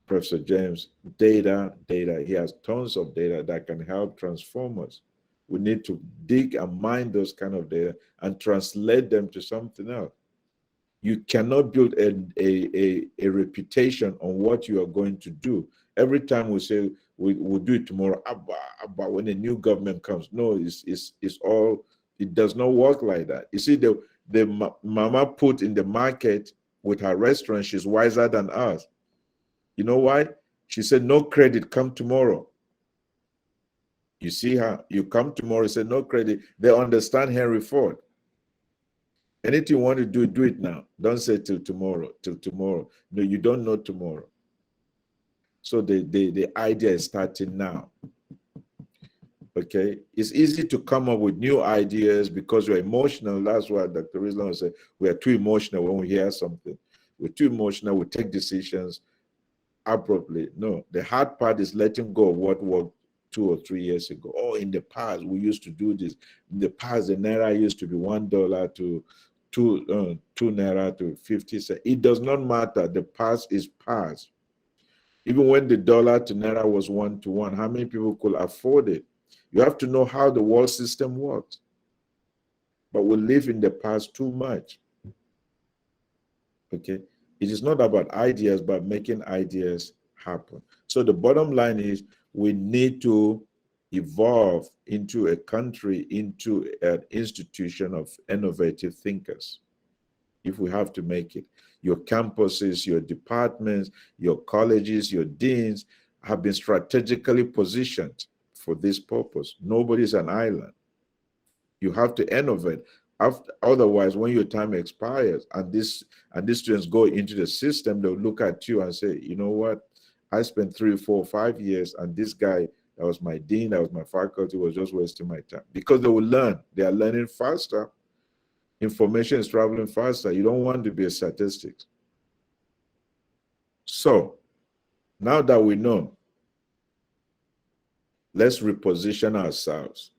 Professor James, data, he has tons of data that can help transform us. We need to dig and mine those kind of data and translate them to something else. You cannot build a reputation on what you are going to do. Every time we say we'll do it tomorrow, but when a new government comes, no, it does not work like that. You see, the mama put in the market with her restaurant, she's wiser than us. You know why? She said, no credit, come tomorrow. You see her, you come tomorrow, say no credit. They understand Henry Ford. Anything you want to do, do it now. Don't say till tomorrow, No, you don't know tomorrow. So the idea is starting now. Okay, it's easy to come up with new ideas because you're emotional. That's why Dr. Rizlan said we are too emotional when we hear something. We're too emotional, we take decisions abruptly. No, the hard part is letting go of what worked 2 or 3 years ago. Oh, in the past, we used to do this. In the past, the Naira used to be $1 to 2 Naira to 50 cents. It does not matter. The past is past. Even when the dollar to Naira was 1 to 1, how many people could afford it? You have to know how the world system works. But we live in the past too much. Okay? It is not about ideas, but making ideas happen. So the bottom line is we need to evolve into a country, into an institution of innovative thinkers. If we have to make it, your campuses, your departments, your colleges, your deans, have been strategically positioned for this purpose. Nobody's an island. You have to innovate. Otherwise, when your time expires and these students go into the system, they'll look at you and say, you know what? I spent 3, 4, 5 years, and this guy that was my dean, that was my faculty, was just wasting my time. Because they will learn. They are learning faster. Information is traveling faster. You don't want to be a statistic. So, now that we know, let's reposition ourselves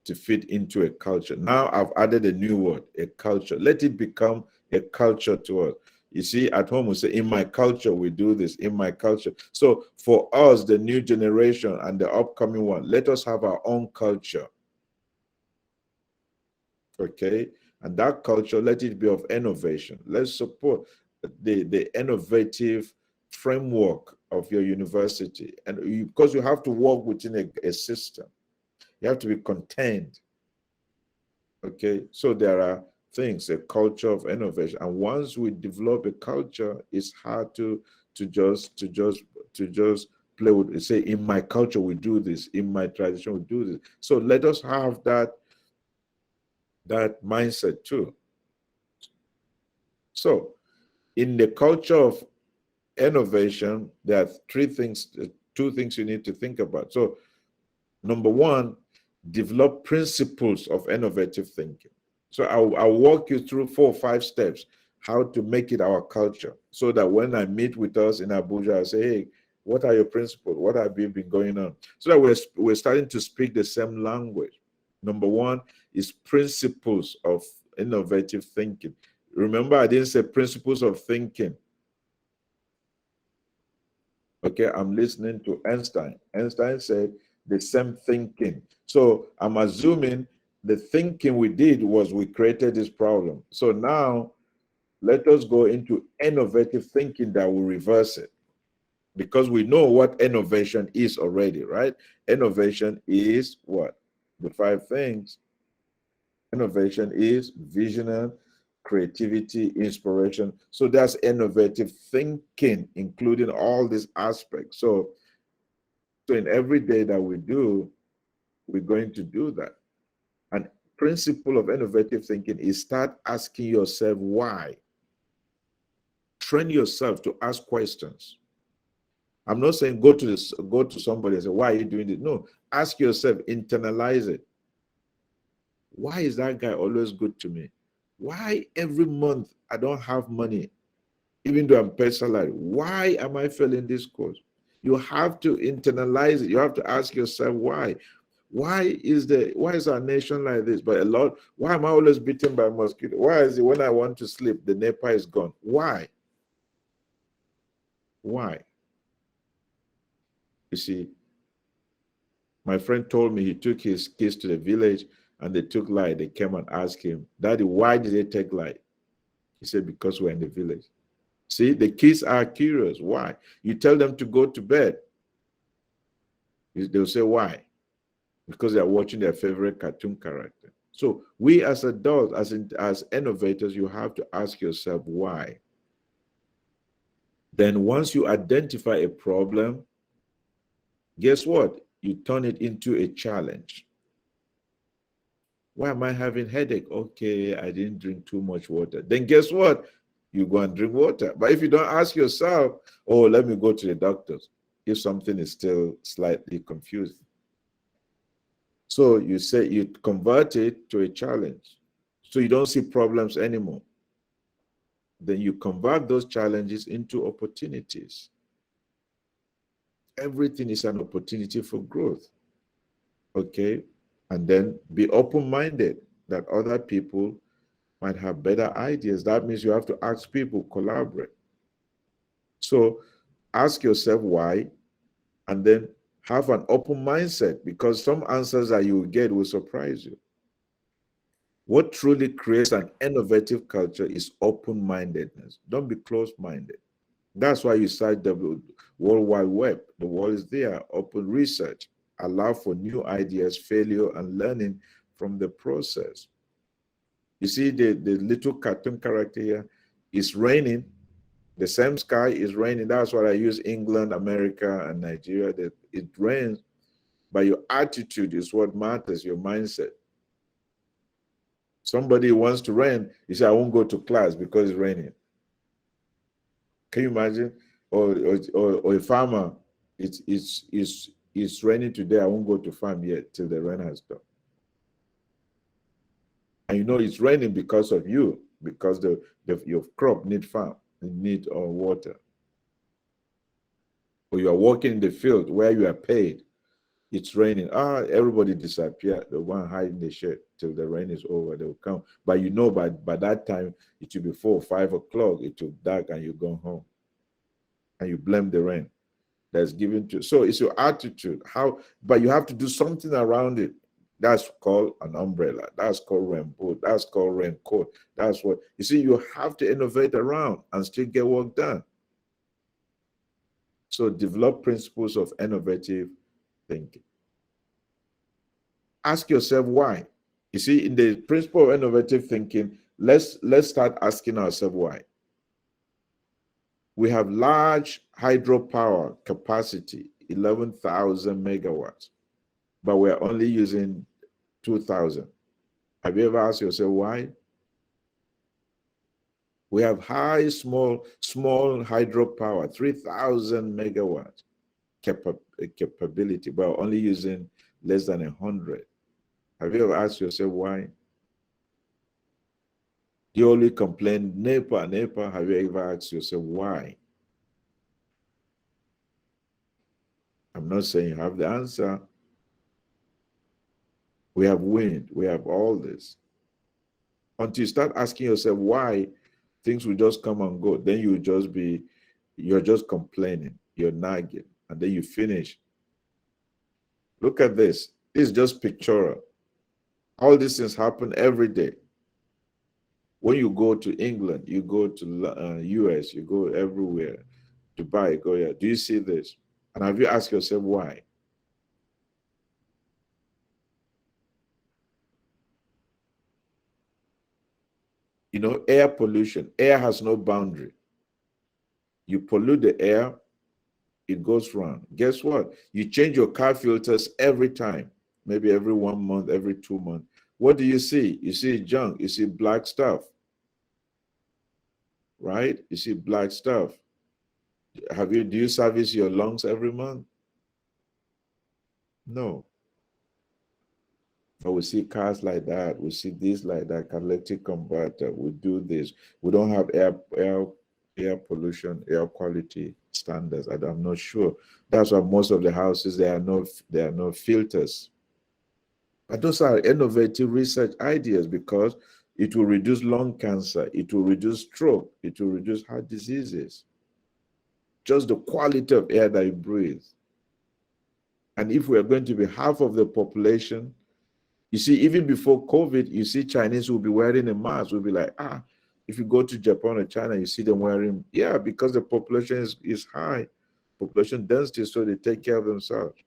to fit into a culture. Now I've added a new word, a culture. Let it become a culture to us. You see, at home we say, in my culture, we do this, in my culture. So for us, the new generation and the upcoming one, let us have our own culture. Okay? And that culture, let it be of innovation. Let's support the innovative framework of your university. And because you have to work within a system. You have to be contained. Okay, so there are things, a culture of innovation, and once we develop a culture, it's hard to just play with. Say, in my culture we do this, in my tradition we do this. So let us have that mindset too. So, in the culture of innovation, there are two things you need to think about. So, number one, develop principles of innovative thinking. So I'll walk you through 4 or 5 steps how to make it our culture, so that when I meet with us in Abuja, I say, hey, what are your principles? What have you been going on? So that we're starting to speak the same language. Number one is principles of innovative thinking. Remember, I didn't say principles of thinking. Okay, I'm listening to Einstein. Einstein said the same thinking. So I'm assuming the thinking we did was we created this problem. So now let us go into innovative thinking that will reverse it. Because we know what innovation is already, right? Innovation is what? The 5 things. Innovation is vision, creativity, inspiration. So that's innovative thinking, including all these aspects. So in every day that we do, we're going to do that. And principle of innovative thinking is start asking yourself why. Train yourself to ask questions. I'm not saying go to somebody and say, why are you doing it? No, ask yourself, internalize it. Why is that guy always good to me? Why every month I don't have money, even though I'm paid salary? Why am I failing this course? You have to internalize it. You have to ask yourself why. Why is our nation like this? But why am I always bitten by mosquito? Why is it when I want to sleep, the NEPA is gone? Why? Why? You see, my friend told me he took his kids to the village and they took light. They came and asked him, Daddy, why did they take light? He said, because we're in the village. See, the kids are curious. Why? You tell them to go to bed. They'll say, why? Because they're watching their favorite cartoon character. So we as adults, as innovators, you have to ask yourself why. Then once you identify a problem, guess what? You turn it into a challenge. Why am I having headache? Okay, I didn't drink too much water. Then guess what? You go and drink water. But if you don't ask yourself, oh, let me go to the doctors, if something is still slightly confusing. So you say you convert it to a challenge. So you don't see problems anymore. Then you convert those challenges into opportunities. Everything is an opportunity for growth. Okay? And then be open-minded that other people might have better ideas. That means you have to ask people, collaborate. So ask yourself why, and then have an open mindset, because some answers that you will get will surprise you. What truly creates an innovative culture is open-mindedness. Don't be closed-minded. That's why you cite the World Wide Web. The world is there. Open research. Allow for new ideas, failure, and learning from the process. You see the little cartoon character here, it's raining. The same sky is raining. That's why I use England, America, and Nigeria. That it rains, but your attitude is what matters, your mindset. Somebody wants to rain, you say, I won't go to class because it's raining. Can you imagine? Or a farmer, it's raining today, I won't go to farm yet till the rain has stopped. And you know it's raining because of you, because your crop need farm, need water. Or you are working in the field where you are paid, it's raining. Everybody disappear. The one hiding the shed till the rain is over, they will come. But you know by that time, it will be 4 or 5 o'clock, it will dark and you go home. And you blame the rain that's given to. So it's your attitude. But you have to do something around it. That's called an umbrella. That's called rainbow. That's called raincoat. That's what, you see, you have to innovate around and still get work done. So develop principles of innovative thinking. Ask yourself why. You see, in the principle of innovative thinking, let's start asking ourselves why. We have large hydropower capacity, 11,000 megawatts, but we're only using 2,000. Have you ever asked yourself why? We have small hydropower, 3,000 megawatts capability, but we're only using less than 100. Have you ever asked yourself why? You only complain, NEPA. Have you ever asked yourself why? I'm not saying you have the answer. We have wind, we have all this. Until you start asking yourself why, things will just come and go. Then you're just complaining, you're nagging, and then you finish. Look at this. This is just pictorial. All these things happen every day. When you go to England, you go to US, you go everywhere, Dubai, go here. Do you see this? And have you asked yourself why? You know, air pollution. Air has no boundary. You pollute the air, it goes wrong. Guess what? You change your car filters every time, maybe every 1 month, every 2 months. What do you see? You see junk, you see black stuff, right? You see black stuff. Do you service your lungs every month? No. But we see cars like that. We see this like that, catalytic converter. We do this. We don't have air pollution, air quality standards. I'm not sure. That's why most of the houses, there are no filters. But those are innovative research ideas because it will reduce lung cancer, it will reduce stroke, it will reduce heart diseases. Just the quality of air that you breathe. And if we are going to be half of the population, you see, even before COVID, you see Chinese will be wearing a mask. We'll be like, if you go to Japan or China, you see them wearing, because the population is high, population density, so they take care of themselves.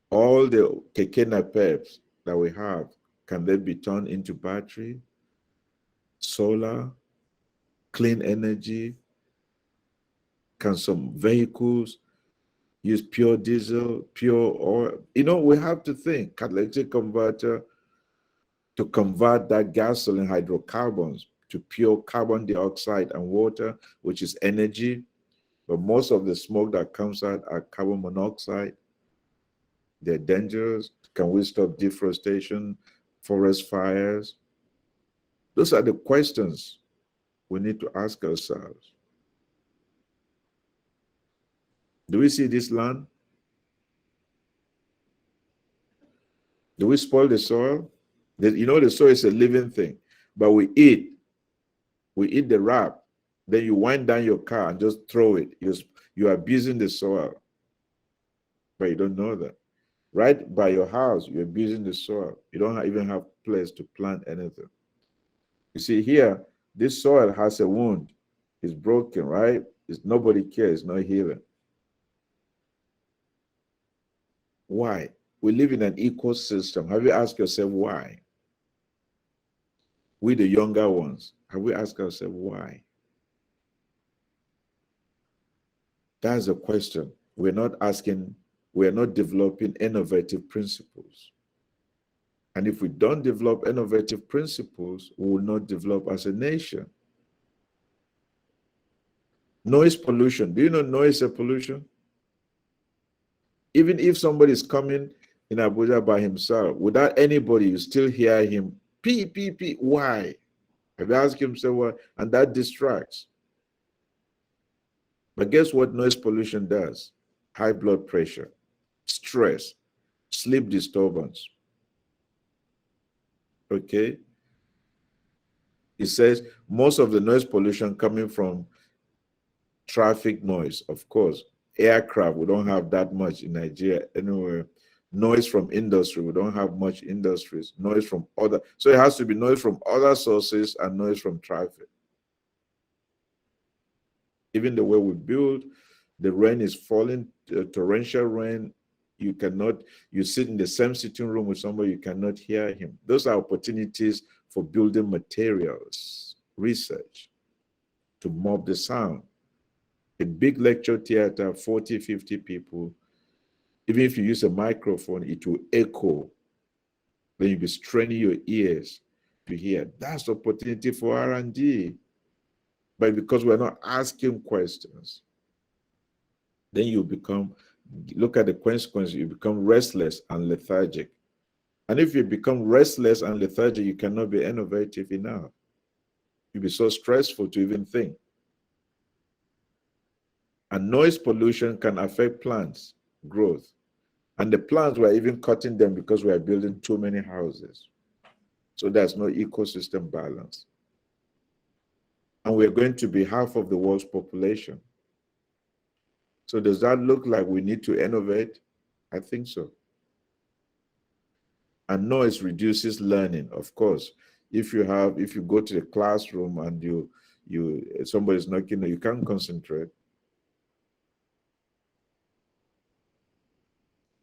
All the keke napeps that we have, can they be turned into battery, solar, clean energy? Can some vehicles use pure diesel, pure oil? You know, we have to think, catalytic converter, to convert that gasoline hydrocarbons to pure carbon dioxide and water, which is energy. But most of the smoke that comes out are carbon monoxide. They're dangerous. Can we stop deforestation, forest fires? Those are the questions we need to ask ourselves. Do we see this land? Do we spoil the soil? You know, the soil is a living thing, but we eat the wrap, then you wind down your car and just throw it. You're abusing the soil, but you don't know that. Right by your house, you're abusing the soil. You don't even have place to plant anything. You see here, this soil has a wound. It's broken, right? Nobody cares, it's not healing. Why? We live in an ecosystem. Have you asked yourself why? We, the younger ones, have we asked ourselves why? That's a question. We're not asking, we're not developing innovative principles. And if we don't develop innovative principles, we will not develop as a nation. Noise pollution. Do you know noise is pollution? Even if somebody is coming in Abuja by himself, without anybody, you still hear him, pee, pee, pee. Why? Have you asked himself why? And that distracts. But guess what noise pollution does? High blood pressure, stress, sleep disturbance. Okay? It says most of the noise pollution coming from traffic noise, of course. Aircraft, we don't have that much in Nigeria anywhere. Noise from industry, we don't have much industries. Noise from other, so it has to be noise from other sources and noise from traffic. Even the way we build, the rain is falling, torrential rain, you cannot, you sit in the same sitting room with somebody, you cannot hear him. Those are opportunities for building materials, research, to mob the sound. A big lecture theater, 40, 50 people, even if you use a microphone, it will echo. Then you'll be straining your ears to hear. That's the opportunity for R&D. But because we're not asking questions, then you become, look at the consequences, you become restless and lethargic. And if you become restless and lethargic, you cannot be innovative enough. You'll be so stressful to even think. And noise pollution can affect plants' growth. And the plants, we're even cutting them because we are building too many houses. So there's no ecosystem balance. And we're going to be half of the world's population. So does that look like we need to innovate? I think so. And noise reduces learning, of course. If you go to the classroom and somebody's knocking, you can't concentrate.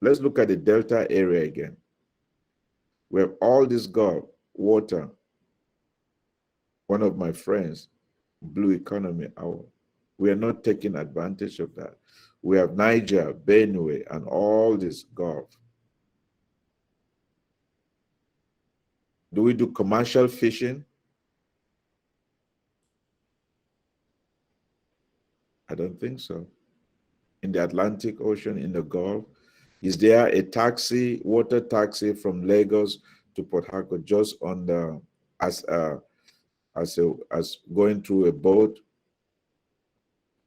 Let's look at the Delta area again. We have all this Gulf, water. One of my friends, blue economy hour. We are not taking advantage of that. We have Niger, Benue, and all this Gulf. Do we do commercial fishing? I don't think so. In the Atlantic Ocean, in the Gulf, is there a taxi, water taxi from Lagos to Port Harcourt just on the as going through a boat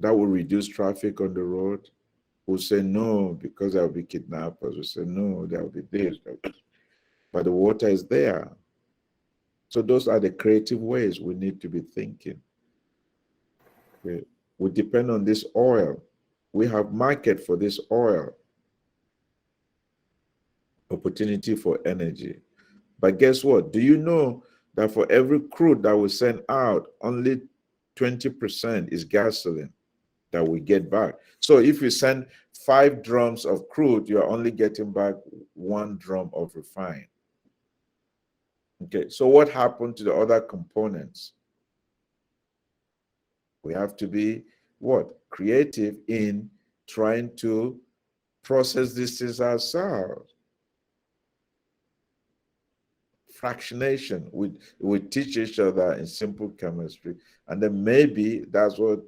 that will reduce traffic on the road? We'll say no because there will be kidnappers. We'll say no, there will be this. But the water is there. So those are the creative ways we need to be thinking. We depend on this oil. We have market for this oil. Opportunity for energy. But guess what? Do you know that for every crude that we send out, only 20% is gasoline that we get back? So if you send 5 drums of crude, you're only getting back 1 drum of refined. Okay, so what happened to the other components? We have to be what? Creative in trying to process these things ourselves. Fractionation, we teach each other in simple chemistry, and then maybe that's what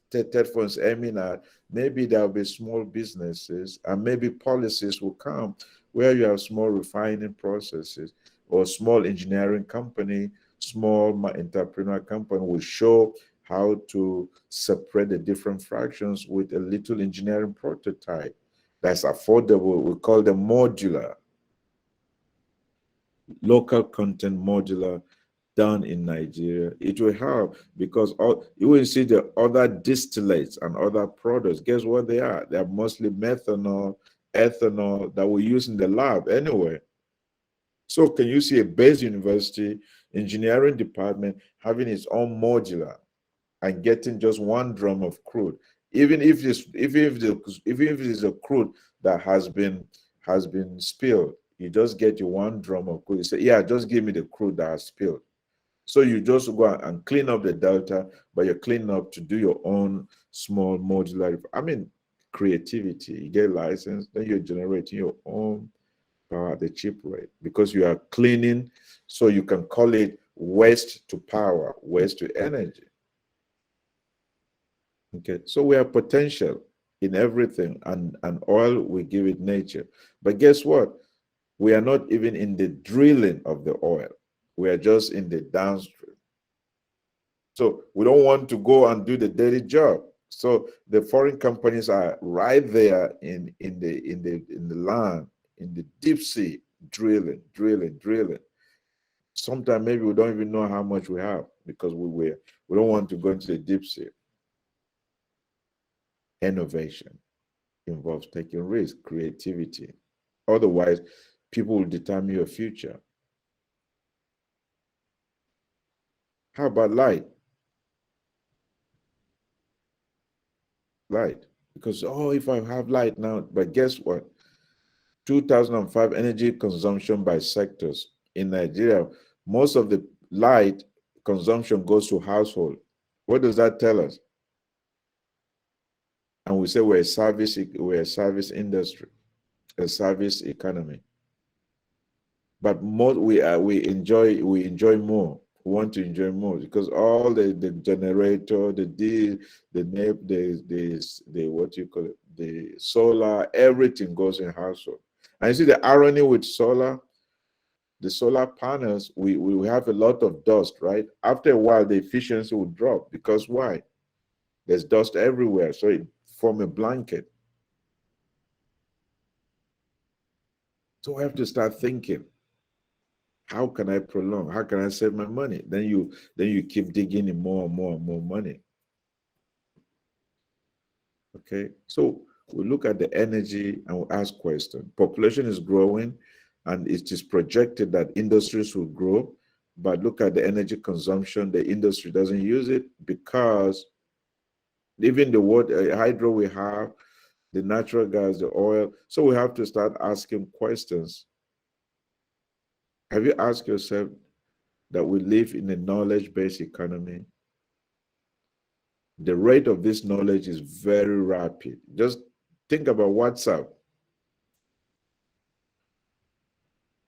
TEDfund is aiming at. Maybe there'll be small businesses, and maybe policies will come where you have small refining processes or small engineering company, small entrepreneur company will show how to separate the different fractions with a little engineering prototype that's affordable. We call them modular. Local content modular done in Nigeria. It will help because you will see the other distillates and other products. Guess what they are? They are mostly methanol, ethanol that we use in the lab anyway. So can you see a base university engineering department having its own modular and getting just 1 drum of crude, even if it is a crude that has been spilled? You just get your 1 drum of crude. You say, yeah, just give me the crude that has spilled. So you just go and clean up the delta, but you're cleaning up to do your own small modular. I mean, creativity. You get license, then you're generating your own power at the cheap rate because you are cleaning. So you can call it waste to power, waste to energy. Okay, so we have potential in everything, and oil, we give it nature. But guess what? We are not even in the drilling of the oil. We are just in the downstream. So we don't want to go and do the dirty job. So the foreign companies are right there in the land, in the deep sea, drilling. Sometimes maybe we don't even know how much we have because we don't want to go into the deep sea. Innovation involves taking risk, creativity. Otherwise, people will determine your future. How about light? Light. Because, oh, if I have light now, but guess what? 2005 energy consumption by sectors. In Nigeria, most of the light consumption goes to household. What does that tell us? And we say we're a service industry, a service economy. But more we enjoy more. We want to enjoy more because all the generator, the what you call it, the solar, everything goes in household. And you see the irony with solar, the solar panels, we have a lot of dust, right? After a while, the efficiency will drop because why? There's dust everywhere, so it forms a blanket. So we have to start thinking, how can I prolong? How can I save my money? Then you keep digging in more and more and more money. Okay, so we look at the energy and we ask questions. Population is growing, and it is projected that industries will grow. But look at the energy consumption. The industry doesn't use it because even the water, hydro we have, the natural gas, the oil. So we have to start asking questions. Have you asked yourself that we live in a knowledge-based economy? The rate of this knowledge is very rapid. Just think about WhatsApp,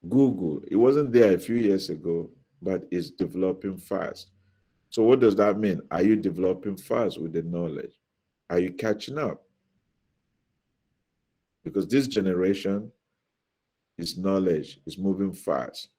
Google. It wasn't there a few years ago, but it's developing fast. So what does that mean? Are you developing fast with the knowledge? Are you catching up? Because this generation is knowledge, is moving fast.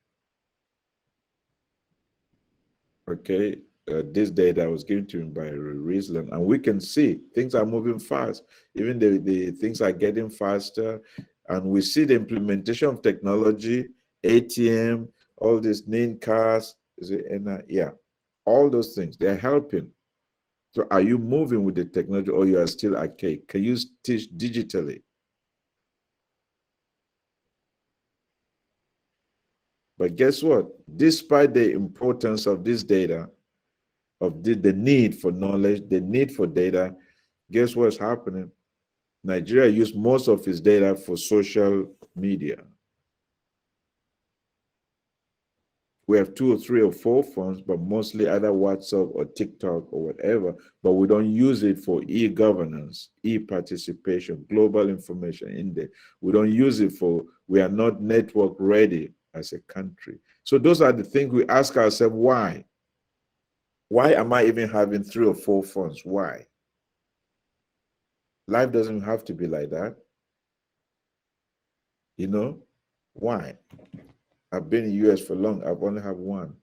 Okay, this data was given to me by Resiliency, and we can see things are moving fast. Even the things are getting faster, and we see the implementation of technology, ATM, all these NIN cars, yeah, all those things, they're helping. So are you moving with the technology or you are still archaic? Can you teach digitally? But guess what? Despite the importance of this data, of the need for knowledge, the need for data, guess what's happening? Nigeria used most of its data for social media. We have 2 or 3 or 4 phones, but mostly either WhatsApp or TikTok or whatever, but we don't use it for e-governance, e-participation, global information in there. We don't use it for, we are not network ready as a country. So those are the things we ask ourselves, why? Why am I even having 3 or 4 phones? Why? Life doesn't have to be like that. You know, why? I've been in the US for long. I've only have one.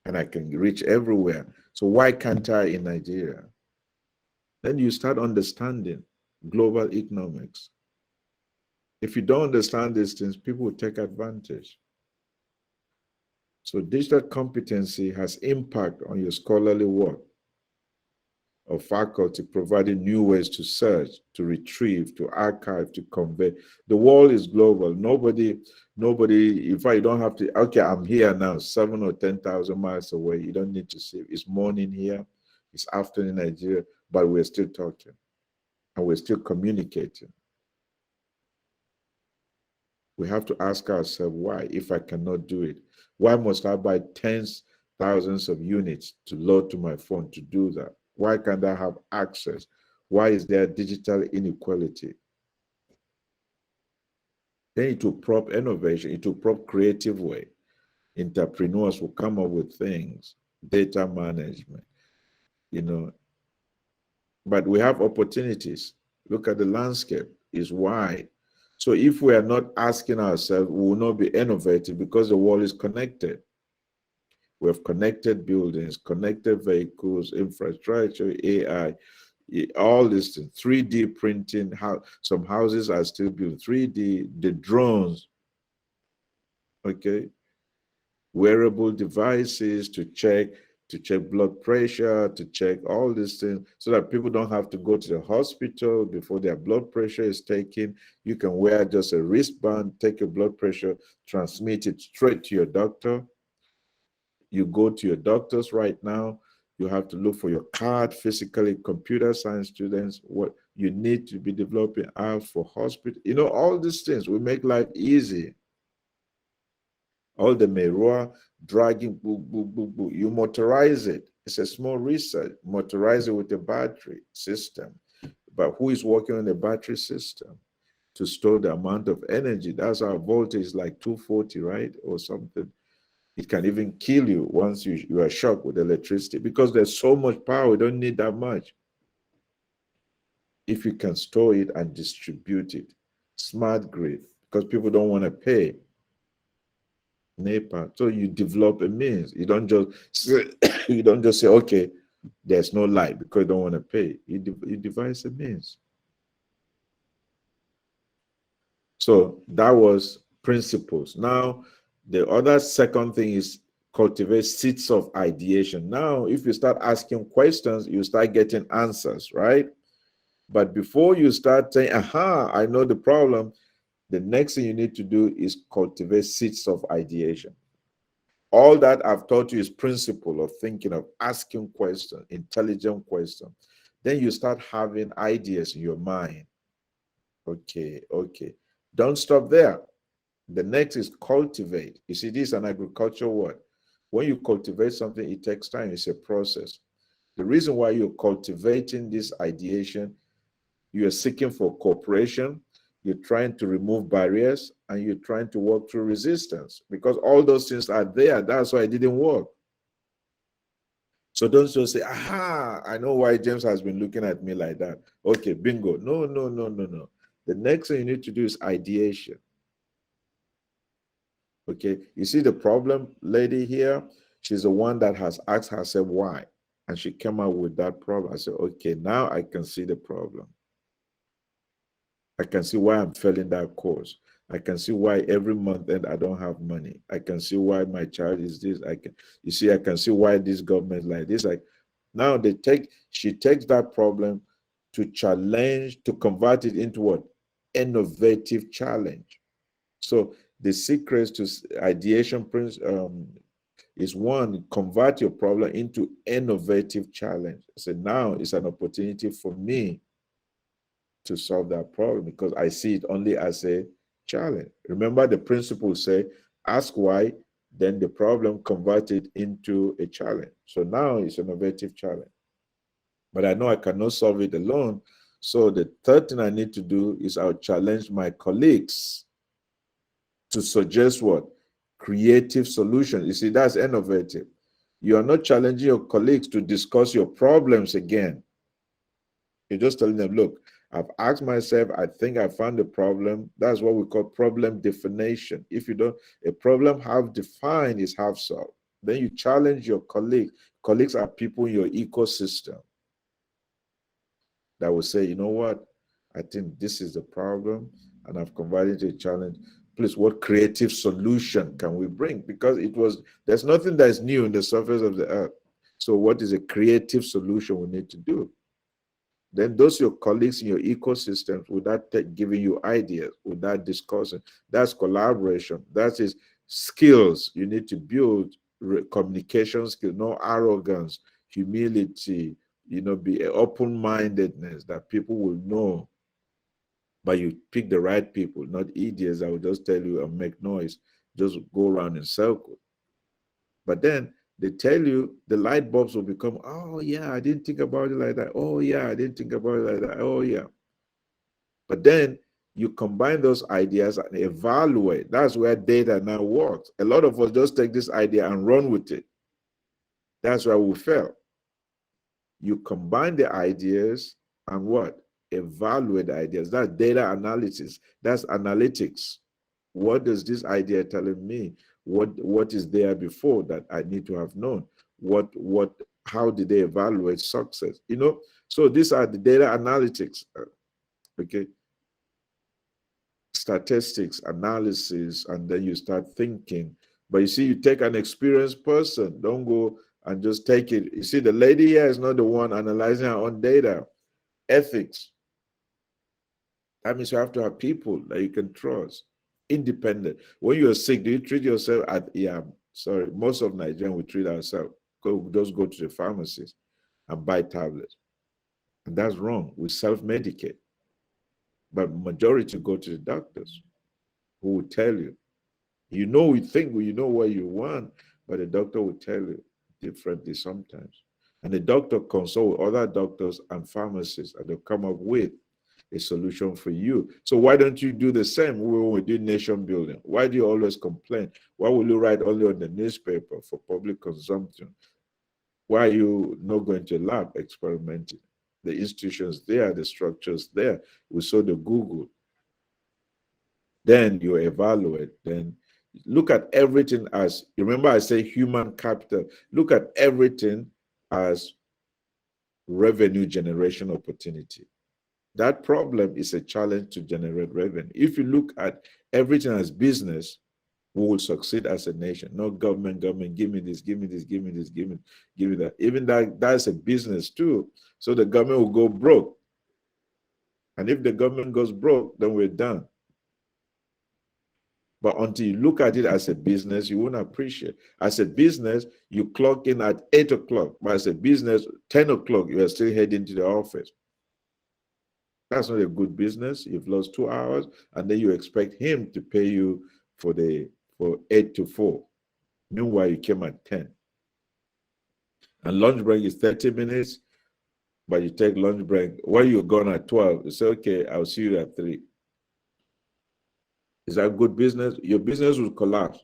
And I can reach everywhere. So why can't I in Nigeria? Then you start understanding global economics. If you don't understand these things, people will take advantage. So digital competency has impact on your scholarly work of faculty, providing new ways to search, to retrieve, to archive, to convey. The world is global. Nobody, if I don't have to, okay, I'm here now, 7 or 10,000 miles away. You don't need to see. It's morning here, it's afternoon in Nigeria, but we're still talking and we're still communicating. We have to ask ourselves why, if I cannot do it. Why must I buy tens, thousands of units to load to my phone to do that? Why can't I have access? Why is there digital inequality? Then it will prop innovation, it will prop creative way. Entrepreneurs will come up with things, data management, you know. But we have opportunities. Look at the landscape, it's wide. So if we are not asking ourselves, we will not be innovative because the world is connected. We have connected buildings, connected vehicles, infrastructure, AI, all this thing, 3D printing. How some houses are still built 3D, the drones, okay, wearable devices to check blood pressure, to check all these things, so that people don't have to go to the hospital before their blood pressure is taken. You can wear just a wristband, take your blood pressure, transmit it straight to your doctor. You go to your doctors right now, you have to look for your card physically. Computer science students, what you need to be developing apps for hospital. You know, all these things will make life easy. All the mirror dragging, boom, boom, boom, boom. You motorize it. It's a small research. Motorize it with a battery system. But who is working on the battery system to store the amount of energy? That's our voltage, like 240, right? Or something. It can even kill you once you are shocked with electricity, because there's so much power, we don't need that much. If you can store it and distribute it, smart grid, because people don't want to pay NEPA. So you develop a means. You don't just say, you don't just say, okay, there's no light because you don't want to pay. You devise a means. So that was principles. Now, the other second thing is cultivate seeds of ideation. Now, if you start asking questions, you start getting answers, right? But before you start saying, aha, I know the problem, the next thing you need to do is cultivate seeds of ideation. All that I've taught you is principle of thinking, of asking questions, intelligent questions. Then you start having ideas in your mind. Okay. Don't stop there. The next is cultivate. You see, this is an agricultural word. When you cultivate something, it takes time. It's a process. The reason why you're cultivating this ideation, you are seeking for cooperation, you're trying to remove barriers, and you're trying to work through resistance, because all those things are there. That's why it didn't work. So don't just say, aha, I know why James has been looking at me like that. Okay, bingo. No. The next thing you need to do is ideation. Okay, you see the problem lady here? She's the one that has asked herself why, and she came out with that problem. I said, okay, now I can see the problem. I can see why I'm failing that course. I can see why every month end I don't have money. I can see why my child is this. I can see why this government like this. Like now she takes that problem to challenge, to convert it into what? Innovative challenge. So the secret to ideation is one, convert your problem into innovative challenge. So now it's an opportunity for me to solve that problem, because I see it only as a challenge. Remember, the principles say, ask why, then the problem converted into a challenge. So now it's an innovative challenge. But I know I cannot solve it alone. So the third thing I need to do is I'll challenge my colleagues to suggest what? Creative solutions. You see, that's innovative. You are not challenging your colleagues to discuss your problems again. You're just telling them, look, I've asked myself, I think I found a problem. That's what we call problem definition. If you don't, a problem half defined is half solved. Then you challenge your colleagues. Colleagues are people in your ecosystem that will say, you know what? I think this is the problem, and I've converted it to a challenge. Please, what creative solution can we bring? Because there's nothing that is new in the surface of the earth. So what is a creative solution we need to do? Then those your colleagues in your ecosystem, without giving you ideas, without discussing, that's collaboration. That is skills you need to build, communication skills, no arrogance, humility, be open-mindedness, that people will know But you pick the right people, not idiots that will just tell you and make noise, just go around in circles. But then they tell you the light bulbs will become, oh yeah, I didn't think about it like that. Oh yeah, I didn't think about it like that. Oh yeah. But then you combine those ideas and evaluate. That's where data now works. A lot of us just take this idea and run with it. That's why we fail. You combine the ideas and what? Evaluate the ideas. That's data analysis. That's analytics. What does this idea telling me? What is there before that I need to have known? How did they evaluate success? You know, so these are the data analytics. Okay. Statistics, analysis, and then you start thinking. But you see, you take an experienced person, don't go and just take it. You see, the lady here is not the one analyzing her own data. Ethics. That means you have to have people that you can trust, independent. When you're sick, do you treat yourself sorry, most of Nigerians we treat ourselves. Just go to the pharmacist and buy tablets. And that's wrong. We self-medicate. But majority go to the doctors who will tell you. You know, you know what you want, but the doctor will tell you differently sometimes. And the doctor consult with other doctors and pharmacists, and they'll come up with a solution for you. So why don't you do the same when we do nation building? Why do you always complain? Why will you write only on the newspaper for public consumption? Why are you not going to lab experimenting? The institutions there, the structures there. We saw the Google. Then you evaluate. Then look at everything as, remember I say human capital. Look at everything as revenue generation opportunity. That problem is a challenge to generate revenue. If you look at everything as business, we will succeed as a nation. Not government, give me this, give me this, give me this, give me that. Even that's a business too. So the government will go broke. And if the government goes broke, then we're done. But until you look at it as a business, you won't appreciate. As a business, you clock in at 8 o'clock. But as a business, 10 o'clock, you are still heading to the office. That's not a good business. You've lost 2 hours, and then you expect him to pay you for 8 to 4. Meanwhile, you came at 10. And lunch break is 30 minutes, but you take lunch break. When you're gone at 12, you say, okay, I'll see you at 3. Is that good business? Your business will collapse.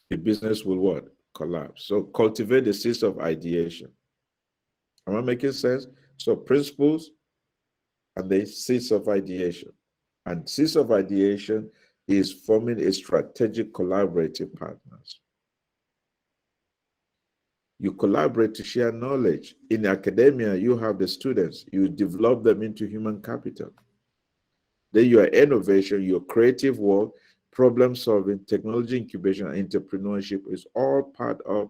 Your business will what? Collapse. So cultivate the seeds of ideation. Am I making sense? So principles and the seeds of ideation. And seeds of ideation is forming a strategic collaborative partners. You collaborate to share knowledge. In academia, you have the students. You develop them into human capital. Then your innovation, your creative work, problem solving, technology incubation, and entrepreneurship is all part of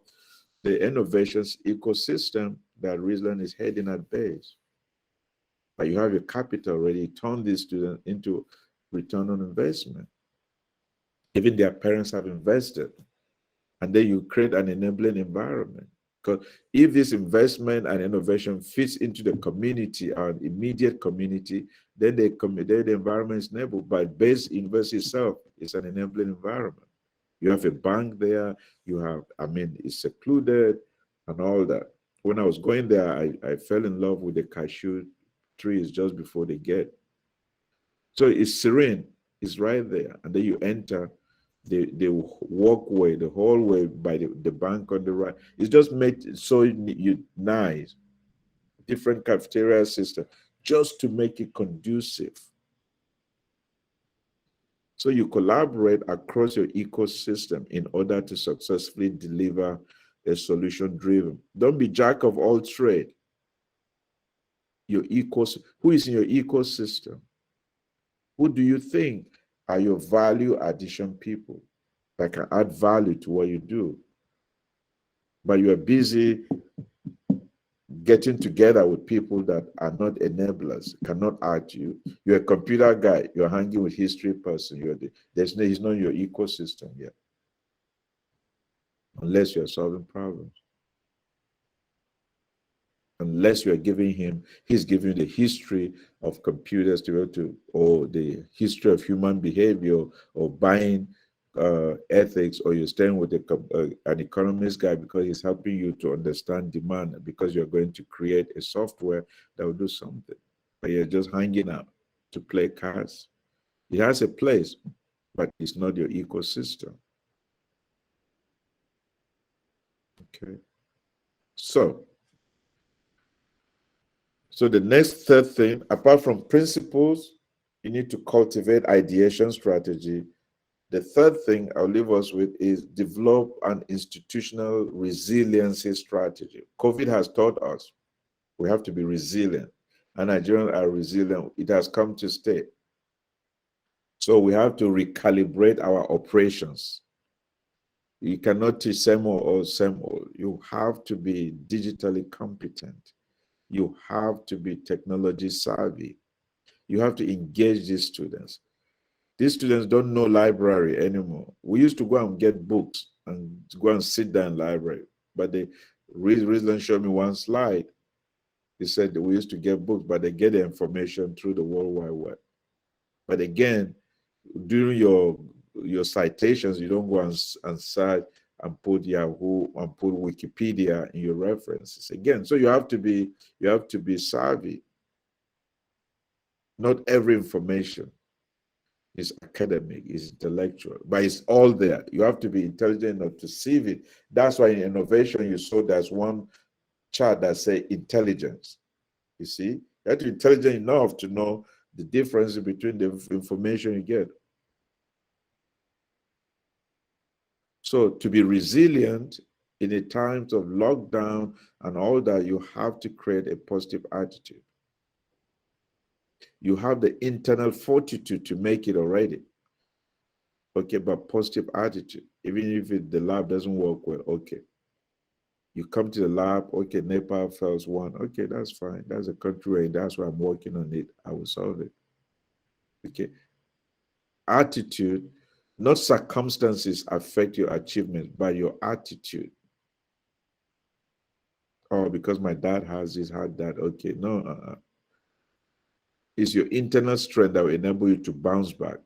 the innovations ecosystem that Resiliency is heading at base. But you have your capital already, turn these students into return on investment. Even their parents have invested. And then you create an enabling environment. Because if this investment and innovation fits into the community, our immediate community, then the environment is enabled. But base university itself is an enabling environment. You have a bank there, you have, it's secluded and all that. When I was going there, I fell in love with the cashew trees just before the gate. So it's serene, it's right there. And then you enter the walkway, the hallway by the bank on the right. It's just made so nice. Different cafeteria system, just to make it conducive. So you collaborate across your ecosystem in order to successfully deliver a solution driven. Don't be jack of all trade. Who is in your ecosystem? Who do you think are your value addition people that can add value to what you do? But you are busy getting together with people that are not enablers, cannot add to you. You're a computer guy, you're hanging with history person, he's not in your ecosystem yet. Unless you're solving problems. unless you are giving him, he's giving the history of computers to be able to, or the history of human behavior, or buying ethics, or you're staying with an economist guy because he's helping you to understand demand, because you're going to create a software that will do something. But you're just hanging out to play cards. It has a place, but it's not your ecosystem. Okay. So the next third thing, apart from principles, you need to cultivate ideation strategy. The third thing I'll leave us with is develop an institutional resiliency strategy. COVID has taught us we have to be resilient, and Nigerians are resilient. It has come to stay. So we have to recalibrate our operations. You cannot teach same old. You have to be digitally competent. You have to be technology savvy. You have to engage these students. These students don't know library anymore. We used to go and get books and go and sit down in the library. But they recently showed me one slide. He said that we used to get books, but they get the information through the World Wide Web. But again, during your citations, you don't go and cite and put Yahoo and put Wikipedia in your references. Again, so you have to be savvy. Not every information is academic, is intellectual, but it's all there. You have to be intelligent enough to see it. That's why in innovation, you saw there's one chart that says intelligence. You see, you have to be intelligent enough to know the difference between the information you get. So to be resilient in the times of lockdown and all that, you have to create a positive attitude. You have the internal fortitude to make it already. Okay, but positive attitude. Even if the lab doesn't work well, okay. You come to the lab, okay, Nepal fails one. Okay, that's fine. That's a country where that's why I'm working on it. I will solve it. Okay. Attitude, not circumstances affect your achievement, but your attitude. Oh, because my dad has this, had that. Okay, no. It's your internal strength that will enable you to bounce back.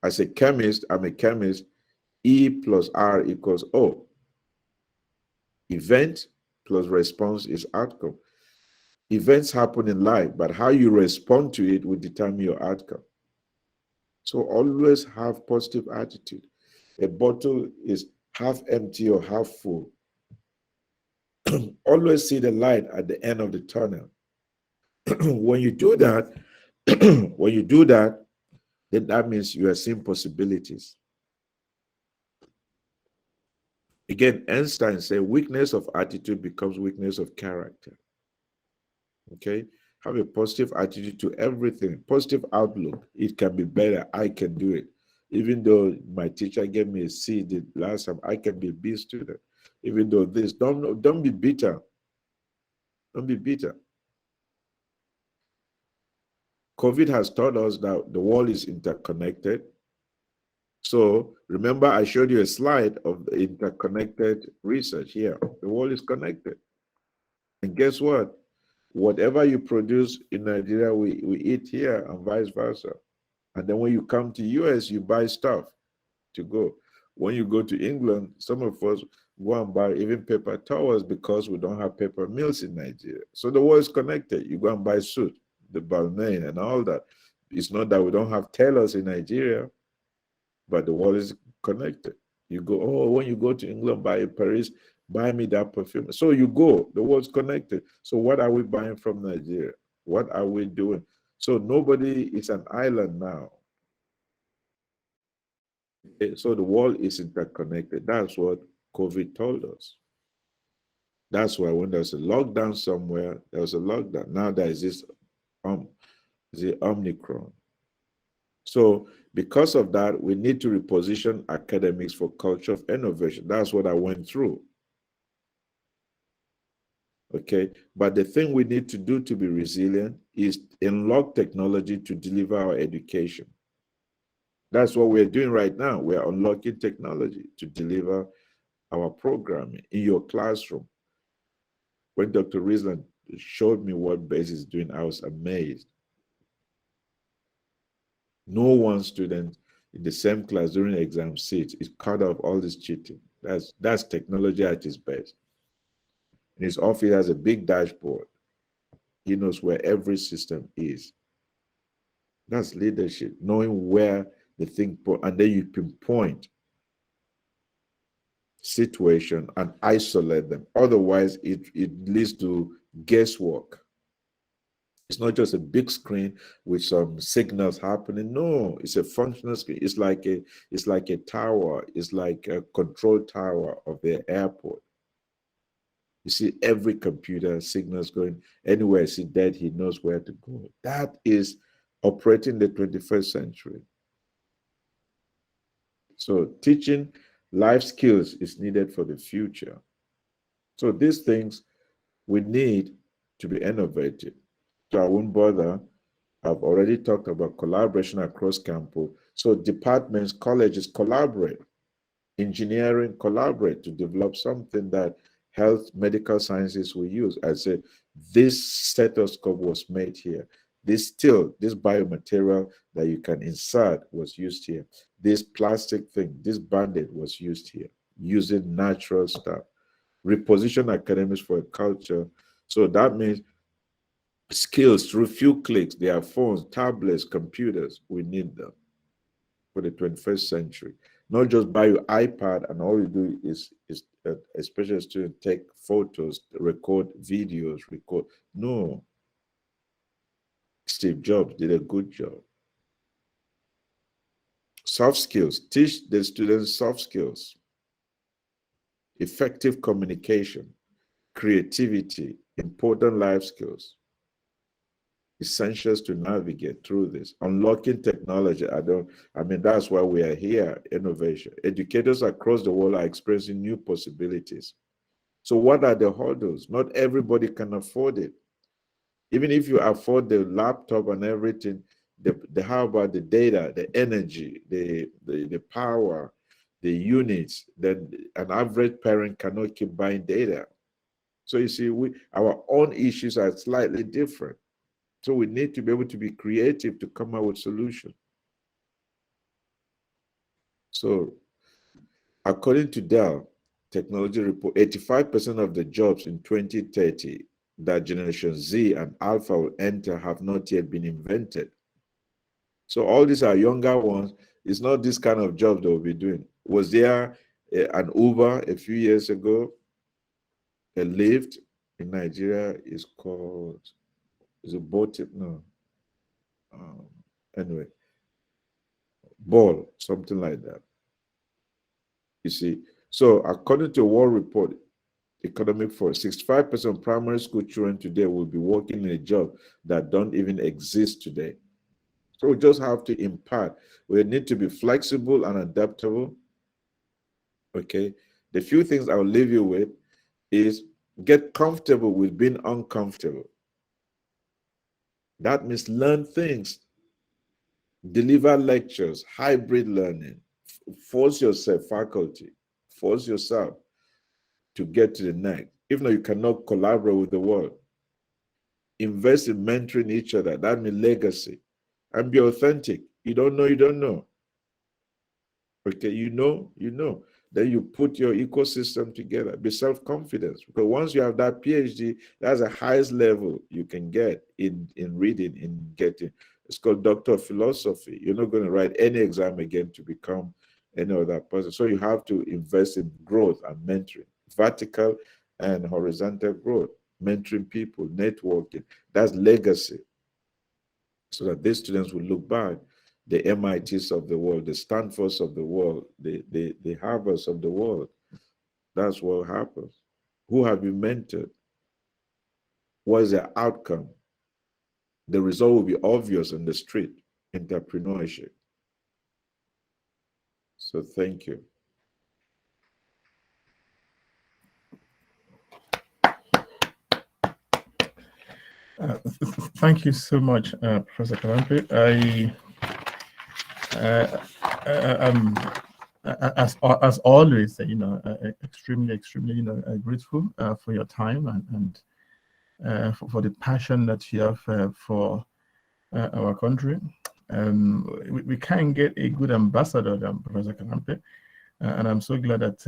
As a chemist, I'm a chemist. E plus R equals O. Event plus response is outcome. Events happen in life, but how you respond to it will determine your outcome. So always have positive attitude. A bottle is half empty or half full. Always see the light at the end of the tunnel. When you do that, then that means you are seeing possibilities. Again, Einstein said weakness of attitude becomes weakness of character. Okay? Have a positive attitude to everything, positive outlook. It can be better. I can do it. Even though my teacher gave me a C the last time, I can be a B student. Even though this, don't be bitter. Don't be bitter. COVID has taught us that the world is interconnected. So remember, I showed you a slide of the interconnected research here. The world is connected. And guess what? Whatever you produce in Nigeria, we eat here and vice versa. And then when you come to US, you buy stuff to go. When you go to England, some of us go and buy even paper towels because we don't have paper mills in Nigeria. So the world is connected. You go and buy suit, the Balmain and all that. It's not that we don't have tailors in Nigeria, but the world is connected. You go, oh, when you go to England, buy in Paris, buy me that perfume. So you go, the world's connected. So what are we buying from Nigeria? What are we doing? So nobody is an island now. So the world is interconnected. That's what COVID told us. That's why when there's a lockdown somewhere, there was a lockdown. Now there is this the Omicron. So because of that, we need to reposition academics for culture of innovation. That's what I went through. Okay, but the thing we need to do to be resilient is unlock technology to deliver our education. That's what we're doing right now. We're unlocking technology to deliver our programming in your classroom. When Dr. Risland showed me what BASE is doing, I was amazed. No one student in the same class during the exam sits is cut off all this cheating. That's technology at its best. In his office has a big dashboard. He knows where every system is. That's leadership, knowing where the thing, and then you pinpoint situation and isolate them. Otherwise, it leads to guesswork. It's not just a big screen with some signals happening. No, it's a functional screen. It's like a tower. It's like a control tower of the airport. You see every computer signals going anywhere. I see that, he knows where to go. That is operating the 21st century. So teaching life skills is needed for the future. So these things we need to be innovative. So I won't bother. I've already talked about collaboration across campus. So departments, colleges collaborate. Engineering collaborate to develop something that health, medical sciences will use. I said, this stethoscope was made here. This biomaterial that you can insert was used here. This plastic thing, this band-aid was used here, using natural stuff. Reposition academics for a culture. So that means skills through few clicks. They have phones, tablets, computers. We need them for the 21st century. Not just buy your iPad and all you do is especially students take photos, record videos, record. No. Steve Jobs did a good job. Soft skills. Teach the students soft skills. Effective communication, creativity, important life skills. Essentials to navigate through this. Unlocking technology. That's why we are here. Innovation. Educators across the world are experiencing new possibilities. So what are the hurdles? Not everybody can afford it. Even if you afford the laptop and everything, how about the data, the energy, the power, the units? Then an average parent cannot keep buying data. So you see, our own issues are slightly different. So we need to be able to be creative to come up with solutions. So according to Dell Technology Report, 85% of the jobs in 2030 that Generation Z and Alpha will enter have not yet been invented. So all these are younger ones. It's not this kind of job they will be doing. Was there an Uber a few years ago? A Lyft in Nigeria is called, is it Botit? No. Anyway, Ball, something like that. You see, so according to a World Report, Economic Force, 65% of primary school children today will be working in a job that don't even exist today. So we just have to impart. We need to be flexible and adaptable. Okay. The few things I'll leave you with is get comfortable with being uncomfortable. That means learn things, deliver lectures, hybrid learning, force yourself, faculty, force yourself to get to the next. If not, you cannot collaborate with the world. Invest in mentoring each other. That means legacy. And be authentic. You don't know, you don't know. Okay, you know, you know. Then you put your ecosystem together. Be self-confident. Because once you have that PhD, that's the highest level you can get in reading, in getting. It's called Doctor of Philosophy. You're not going to write any exam again to become any other person. So you have to invest in growth and mentoring, vertical and horizontal growth, mentoring people, networking. That's legacy. So that these students will look back, the MITs of the world, the Stanfords of the world, the Harvards of the world. That's what happens. Who have you mentored? What is the outcome? The result will be obvious on the street. Entrepreneurship. So thank you. Thank you so much, Professor Katampe. as always, extremely, grateful for your time and for the passion that you have for our country. We can't get a good ambassador than Professor Katampe, and I'm so glad that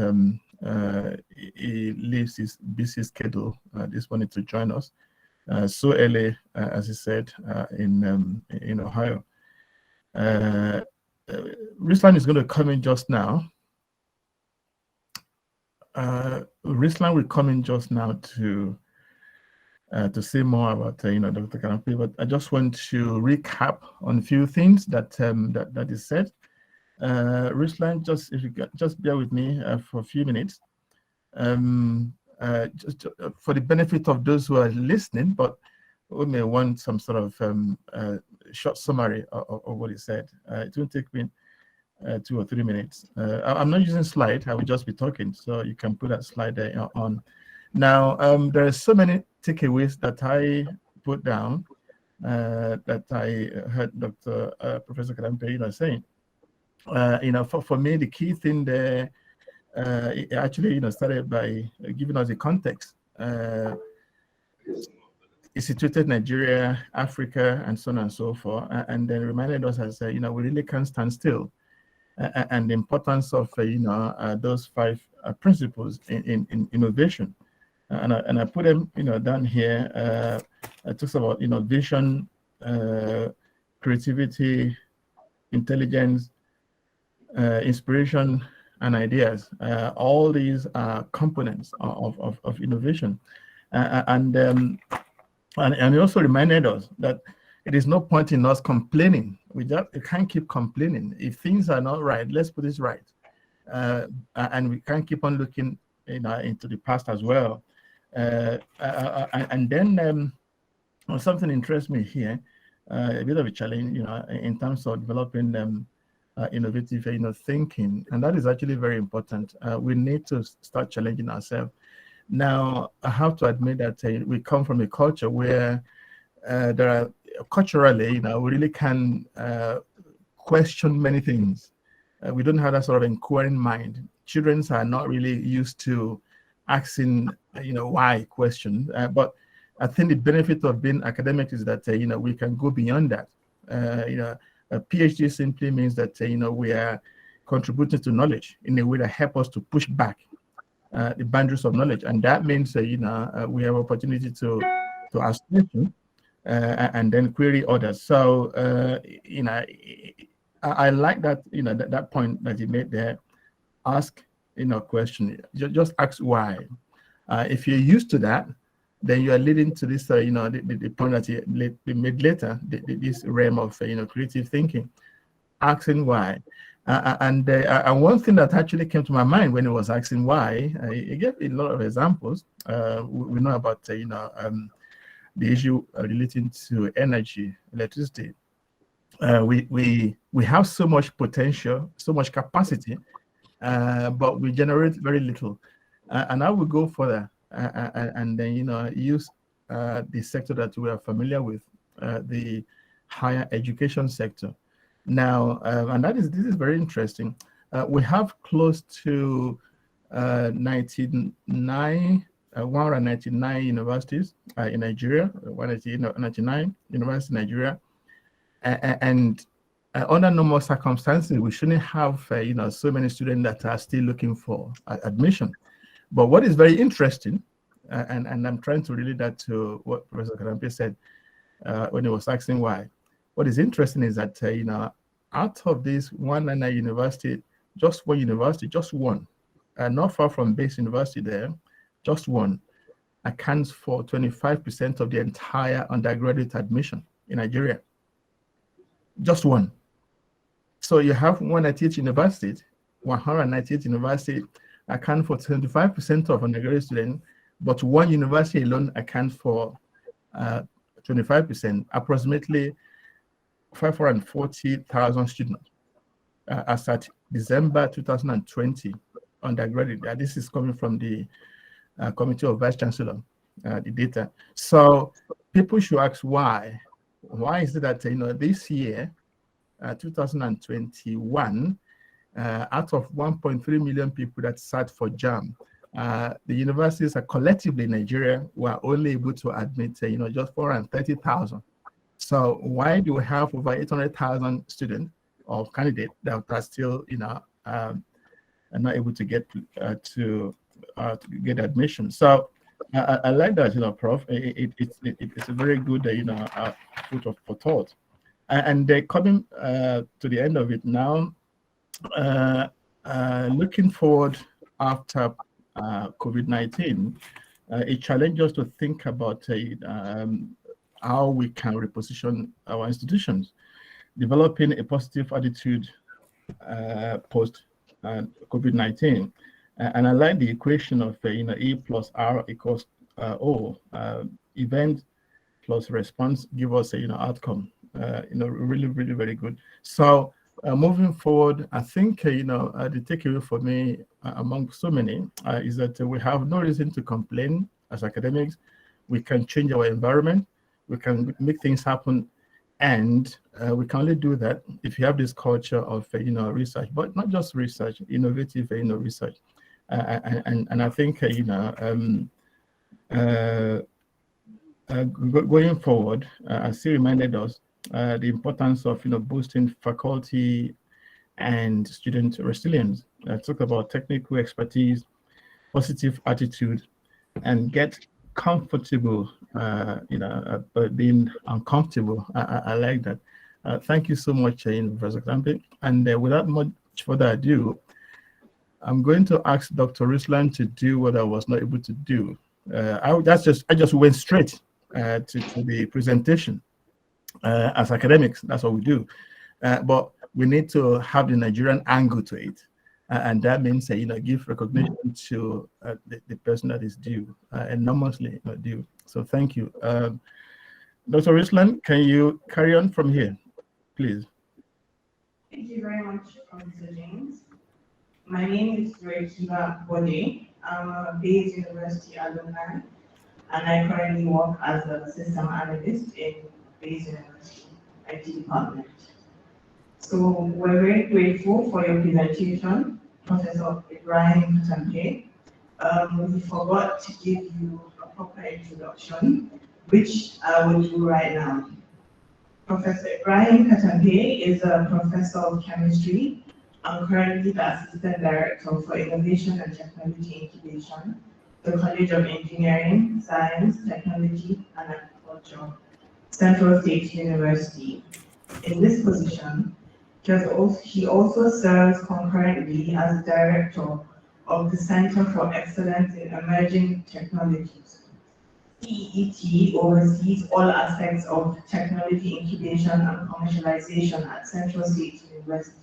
he leaves his busy schedule this morning to join us so early, as he said, in Ohio. Ruslan is going to come in just now. Ruslan will come in just now to say more about Dr. Katampe, but I just want to recap on a few things that that is said. Ruslan, if you just bear with me for a few minutes, just for the benefit of those who are listening, but we may want some sort of short summary of what he said. It won't take me 2 or 3 minutes. I'm not using slide. I will just be talking, so you can put that slide there on. Now, there are so many takeaways that I put down that I heard Dr. Professor Katampe, saying. For me, the key thing there, it actually, started by giving us the context. It situated Nigeria, Africa, and so on and so forth, and then reminded us as we really can't stand still, and the importance of those 5 principles in innovation. And I put them down here. It talks about innovation, creativity, intelligence, inspiration, and ideas. All these are components of innovation, and he also reminded us that it is no point in us complaining. We can't keep complaining. If things are not right, let's put this right, and we can't keep on looking into the past as well. And then something interests me here, a bit of a challenge, in terms of developing innovative, thinking, and that is actually very important. We need to start challenging ourselves. Now, I have to admit that we come from a culture where there are culturally, we really can question many things. We don't have that sort of inquiring mind. Children are not really used to asking, why question. But I think the benefit of being academic is that we can go beyond that. A PhD simply means that we are contributing to knowledge in a way that helps us to push back the boundaries of knowledge, and that means we have opportunity to ask questions and then query others. So I like that that point that you made there. Ask question. Just ask why. If you're used to that, then you are leading to this the point that you made later, this realm of creative thinking, asking why. And one thing that actually came to my mind when he was asking why, he gave a lot of examples. We know about the issue relating to energy, electricity. We have so much potential, so much capacity, but we generate very little. And I will go further and then use the sector that we are familiar with, the higher education sector. Now, and this is very interesting. We have close to 199 universities in Nigeria, 199 universities in Nigeria, and under normal circumstances, we shouldn't have so many students that are still looking for admission. But what is very interesting, and I'm trying to relate that to what Professor Katampe said when he was asking why. What is interesting is that out of this 199 university, just one, not far from Base University there, just one accounts for 25% of the entire undergraduate admission in Nigeria. Just one. So you have 198 universities account for 25% of undergraduate students, but one university alone accounts for 25%, approximately 540,000 students as at December 2020 undergraduate. This is coming from the Committee of Vice Chancellor, the data. So people should ask why. Why is it that this year, 2021, out of 1.3 million people that sat for JAM, the universities are collectively in Nigeria were only able to admit, just 430,000. So why do we have over 800,000 students or candidates that are still, are not able to get to get admission? So I like that, Prof. It's a very good, food for thought. And they're coming to the end of it now. Looking forward after COVID-19, it challenges us to think about how we can reposition our institutions, developing a positive attitude post COVID-19. And I like the equation of E plus R equals O. Event plus response give us a outcome. Really, really very good. So moving forward, I think the takeaway for me, among so many, is that we have no reason to complain as academics. We can change our environment. We can make things happen, and we can only do that if you have this culture of research, but not just research, innovative research. And I think going forward, as he reminded us, the importance of boosting faculty and student resilience. Talk about technical expertise, positive attitude, and get comfortable. Being uncomfortable. I like that. Thank you so much, Professor Katampe. And without much further ado, I'm going to ask Dr. Ruslan to do what I was not able to do. I just went straight to the presentation. As academics, that's what we do. But we need to have the Nigerian angle to it. And that means, give recognition to the person that is due, enormously due. So thank you. Dr. Ruslan, can you carry on from here, please? Thank you very much, Professor James. My name is Rekiva Bode. I'm a Bayes University alumni, and I currently work as a system analyst in Bayes University IT department. So we're very grateful for your presentation, Professor Ibrahim Katampe. We forgot to give you a proper introduction, which I will do right now. Professor Ibrahim Katampe is a professor of chemistry. I'm currently the Assistant Director for Innovation and Technology Incubation, the College of Engineering, Science, Technology, and Agriculture, Central State University. In this position, he also serves concurrently as Director of the Center for Excellence in Emerging Technologies. CET oversees all aspects of technology incubation and commercialization at Central State University.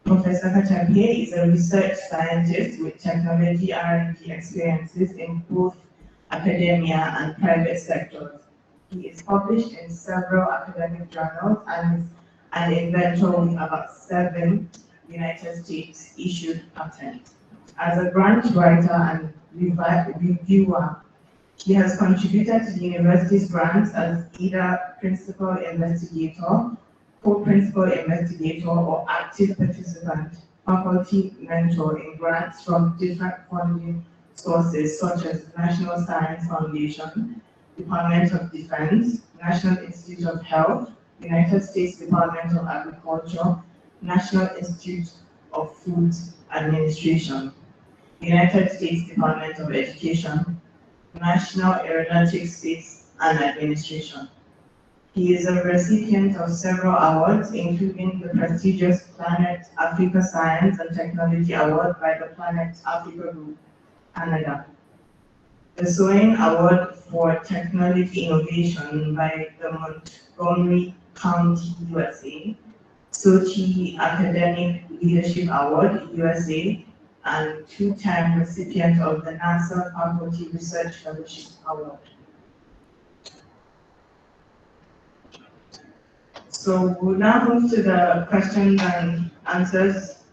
Professor Katampe is a research scientist with technology R&D experiences in both academia and private sectors. He is published in several academic journals and is an inventor with about 7 United States issued patents. As a grant writer and reviewer, he has contributed to the university's grants as either principal investigator, co-principal investigator, or active participant, faculty mentor in grants from different funding sources such as National Science Foundation, Department of Defense, National Institute of Health, United States Department of Agriculture, National Institute of Food Administration, United States Department of Education, National Aeronautics, Space and Administration. He is a recipient of several awards, including the prestigious Planet Africa Science and Technology Award by the Planet Africa Group, Canada, the Soin Award for Technology Innovation by the Montgomery County, USA, Sochi Academic Leadership Award, USA, and 2-time recipient of the NASA Faculty Research Fellowship Award. So we'll now move to the questions and answers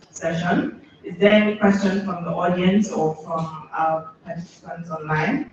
session. Is there any question from the audience or from our participants online?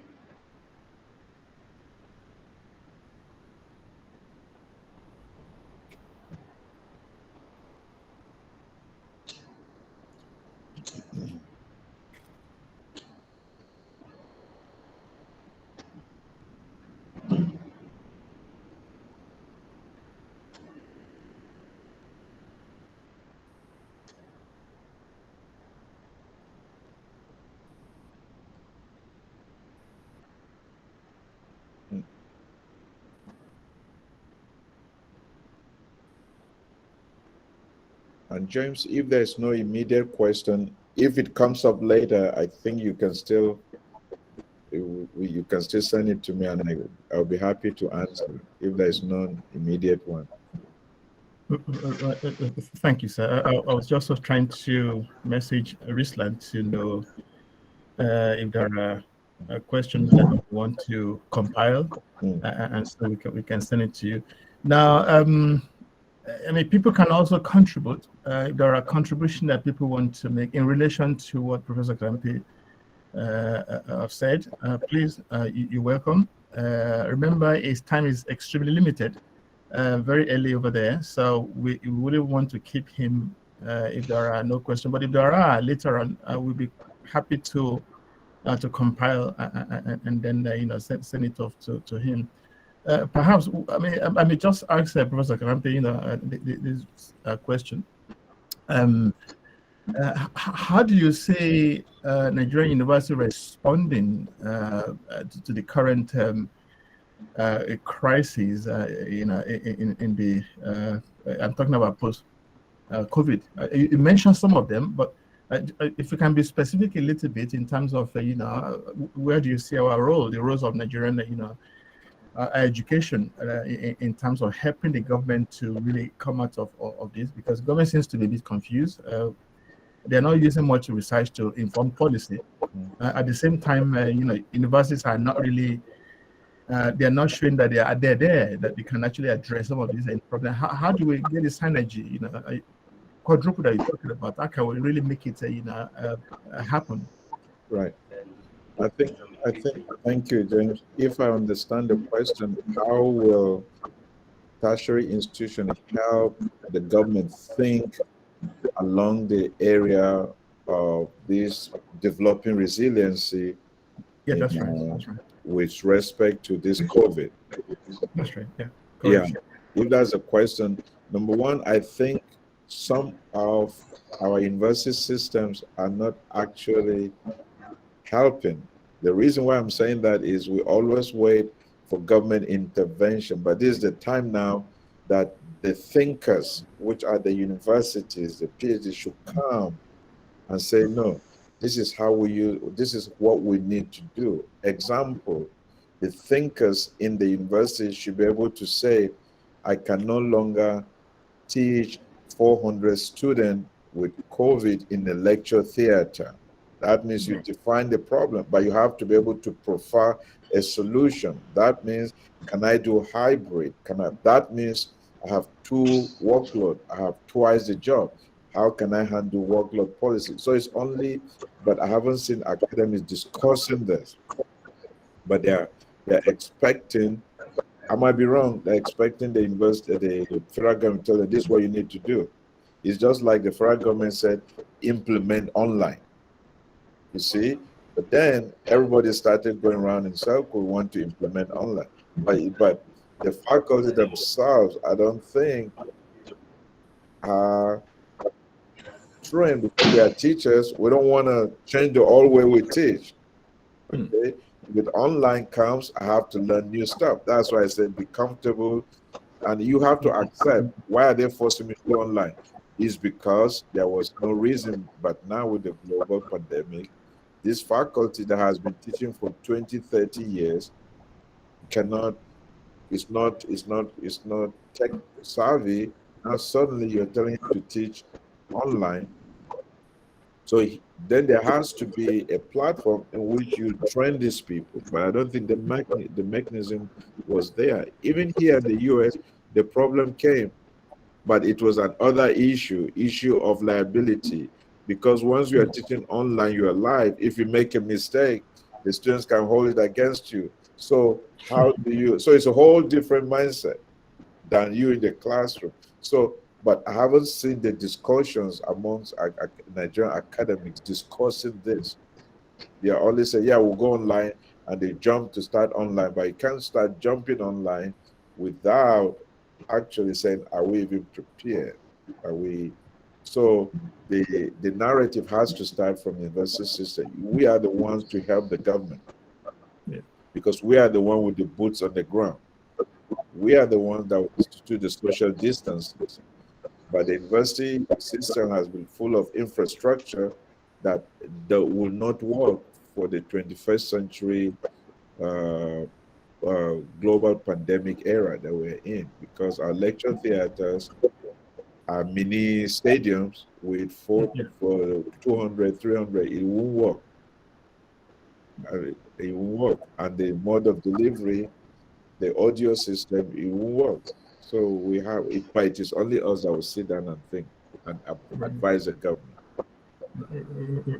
And James, if there's no immediate question, if it comes up later, I think you can still send it to me, and I'll be happy to answer if there's no immediate one. Thank you, sir. I was just trying to message Risland to know if there are questions that we want to compile, and so we can send it to you. Now, I mean, people can also contribute. If there are contributions that people want to make in relation to what Professor Katampe have said, please, you're welcome. Remember, his time is extremely limited, very early over there, so we wouldn't want to keep him if there are no questions. But if there are, later on, we'll be happy to compile and then send it off to him. Perhaps I may just ask Professor Katampe, this question. How do you see Nigerian University responding to the current crisis? In the I'm talking about post COVID. You mentioned some of them, but if you can be specific a little bit in terms of where do you see our role, the roles of Nigerian education in terms of helping the government to really come out of this, because the government seems to be a bit confused. They're not using much research to inform policy. At the same time, universities are not really, they're not showing that they're there, that they can actually address some of these problems. How do we get this synergy, quadruple that you're talking about? How can we really make it, happen? Right. I think, thank you, James. If I understand the question, how will tertiary institutions help the government think along the area of this developing resiliency? Yeah, that's right. That's right. With respect to this COVID. That's right. Yeah. Yeah. If that's a question, number one, I think some of our university systems are not actually helping. The reason why I'm saying that is we always wait for government intervention, but this is the time now that the thinkers, which are the universities, the PhD, should come and say, no, this is how this is what we need to do. Example, the thinkers in the university should be able to say, I can no longer teach 400 students with COVID in the lecture theater. That means you define the problem, but you have to be able to profile a solution. That means, can I do hybrid? That means I have 2 workload, I have twice the job. How can I handle workload policy? So it's only, but I haven't seen academics discussing this. But they're expecting, I might be wrong, they're expecting the university, the federal government to tell them this is what you need to do. It's just like the federal government said, implement online. You see? But then everybody started going around in circles, want to implement online. But the faculty themselves, I don't think are trained, because they are teachers. We don't want to change the old way we teach. Okay? With online comes, I have to learn new stuff. That's why I said be comfortable, and you have to accept. Why are they forcing me to go online? Is because there was no reason. But now with the global pandemic, this faculty that has been teaching for 20, 30 years it's not tech savvy. Now suddenly you're telling him to teach online. So then there has to be a platform in which you train these people. But I don't think the mechanism was there. Even here in the US, the problem came, but it was another issue of liability. Because once you are teaching online, you are live. If you make a mistake, the students can hold it against you. So how do you, so it's a whole different mindset than you in the classroom. So, but I haven't seen the discussions amongst Nigerian academics discussing this. They always say, yeah, we'll go online, and they jump to start online, but you can't start jumping online without actually saying, are we even prepared? Are we? So the narrative has to start from the university system. We are the ones to help the government, because we are the one with the boots on the ground. We are the ones that will institute the social distancing. But the university system has been full of infrastructure that will not work for the 21st century global pandemic era that we're in, because our lecture theaters are mini stadiums with for 200, 300. It won't work. It won't work. And the mode of delivery, the audio system, it won't work. So we have it, but it is only us that will sit down and think and advise the government.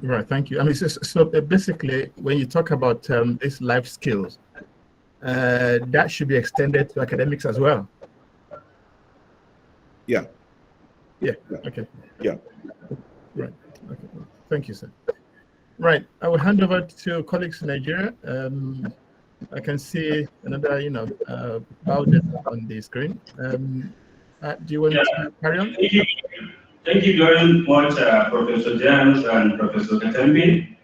Right, thank you. I mean, so basically, when you talk about these life skills, that should be extended to academics as well. Yeah. Yeah. Okay. Yeah. Right. Okay. Thank you, sir. Right. I will hand over to colleagues in Nigeria. I can see another, Bowden on the screen. Do you want to carry on? Thank you very much, Professor James and Professor Katampe.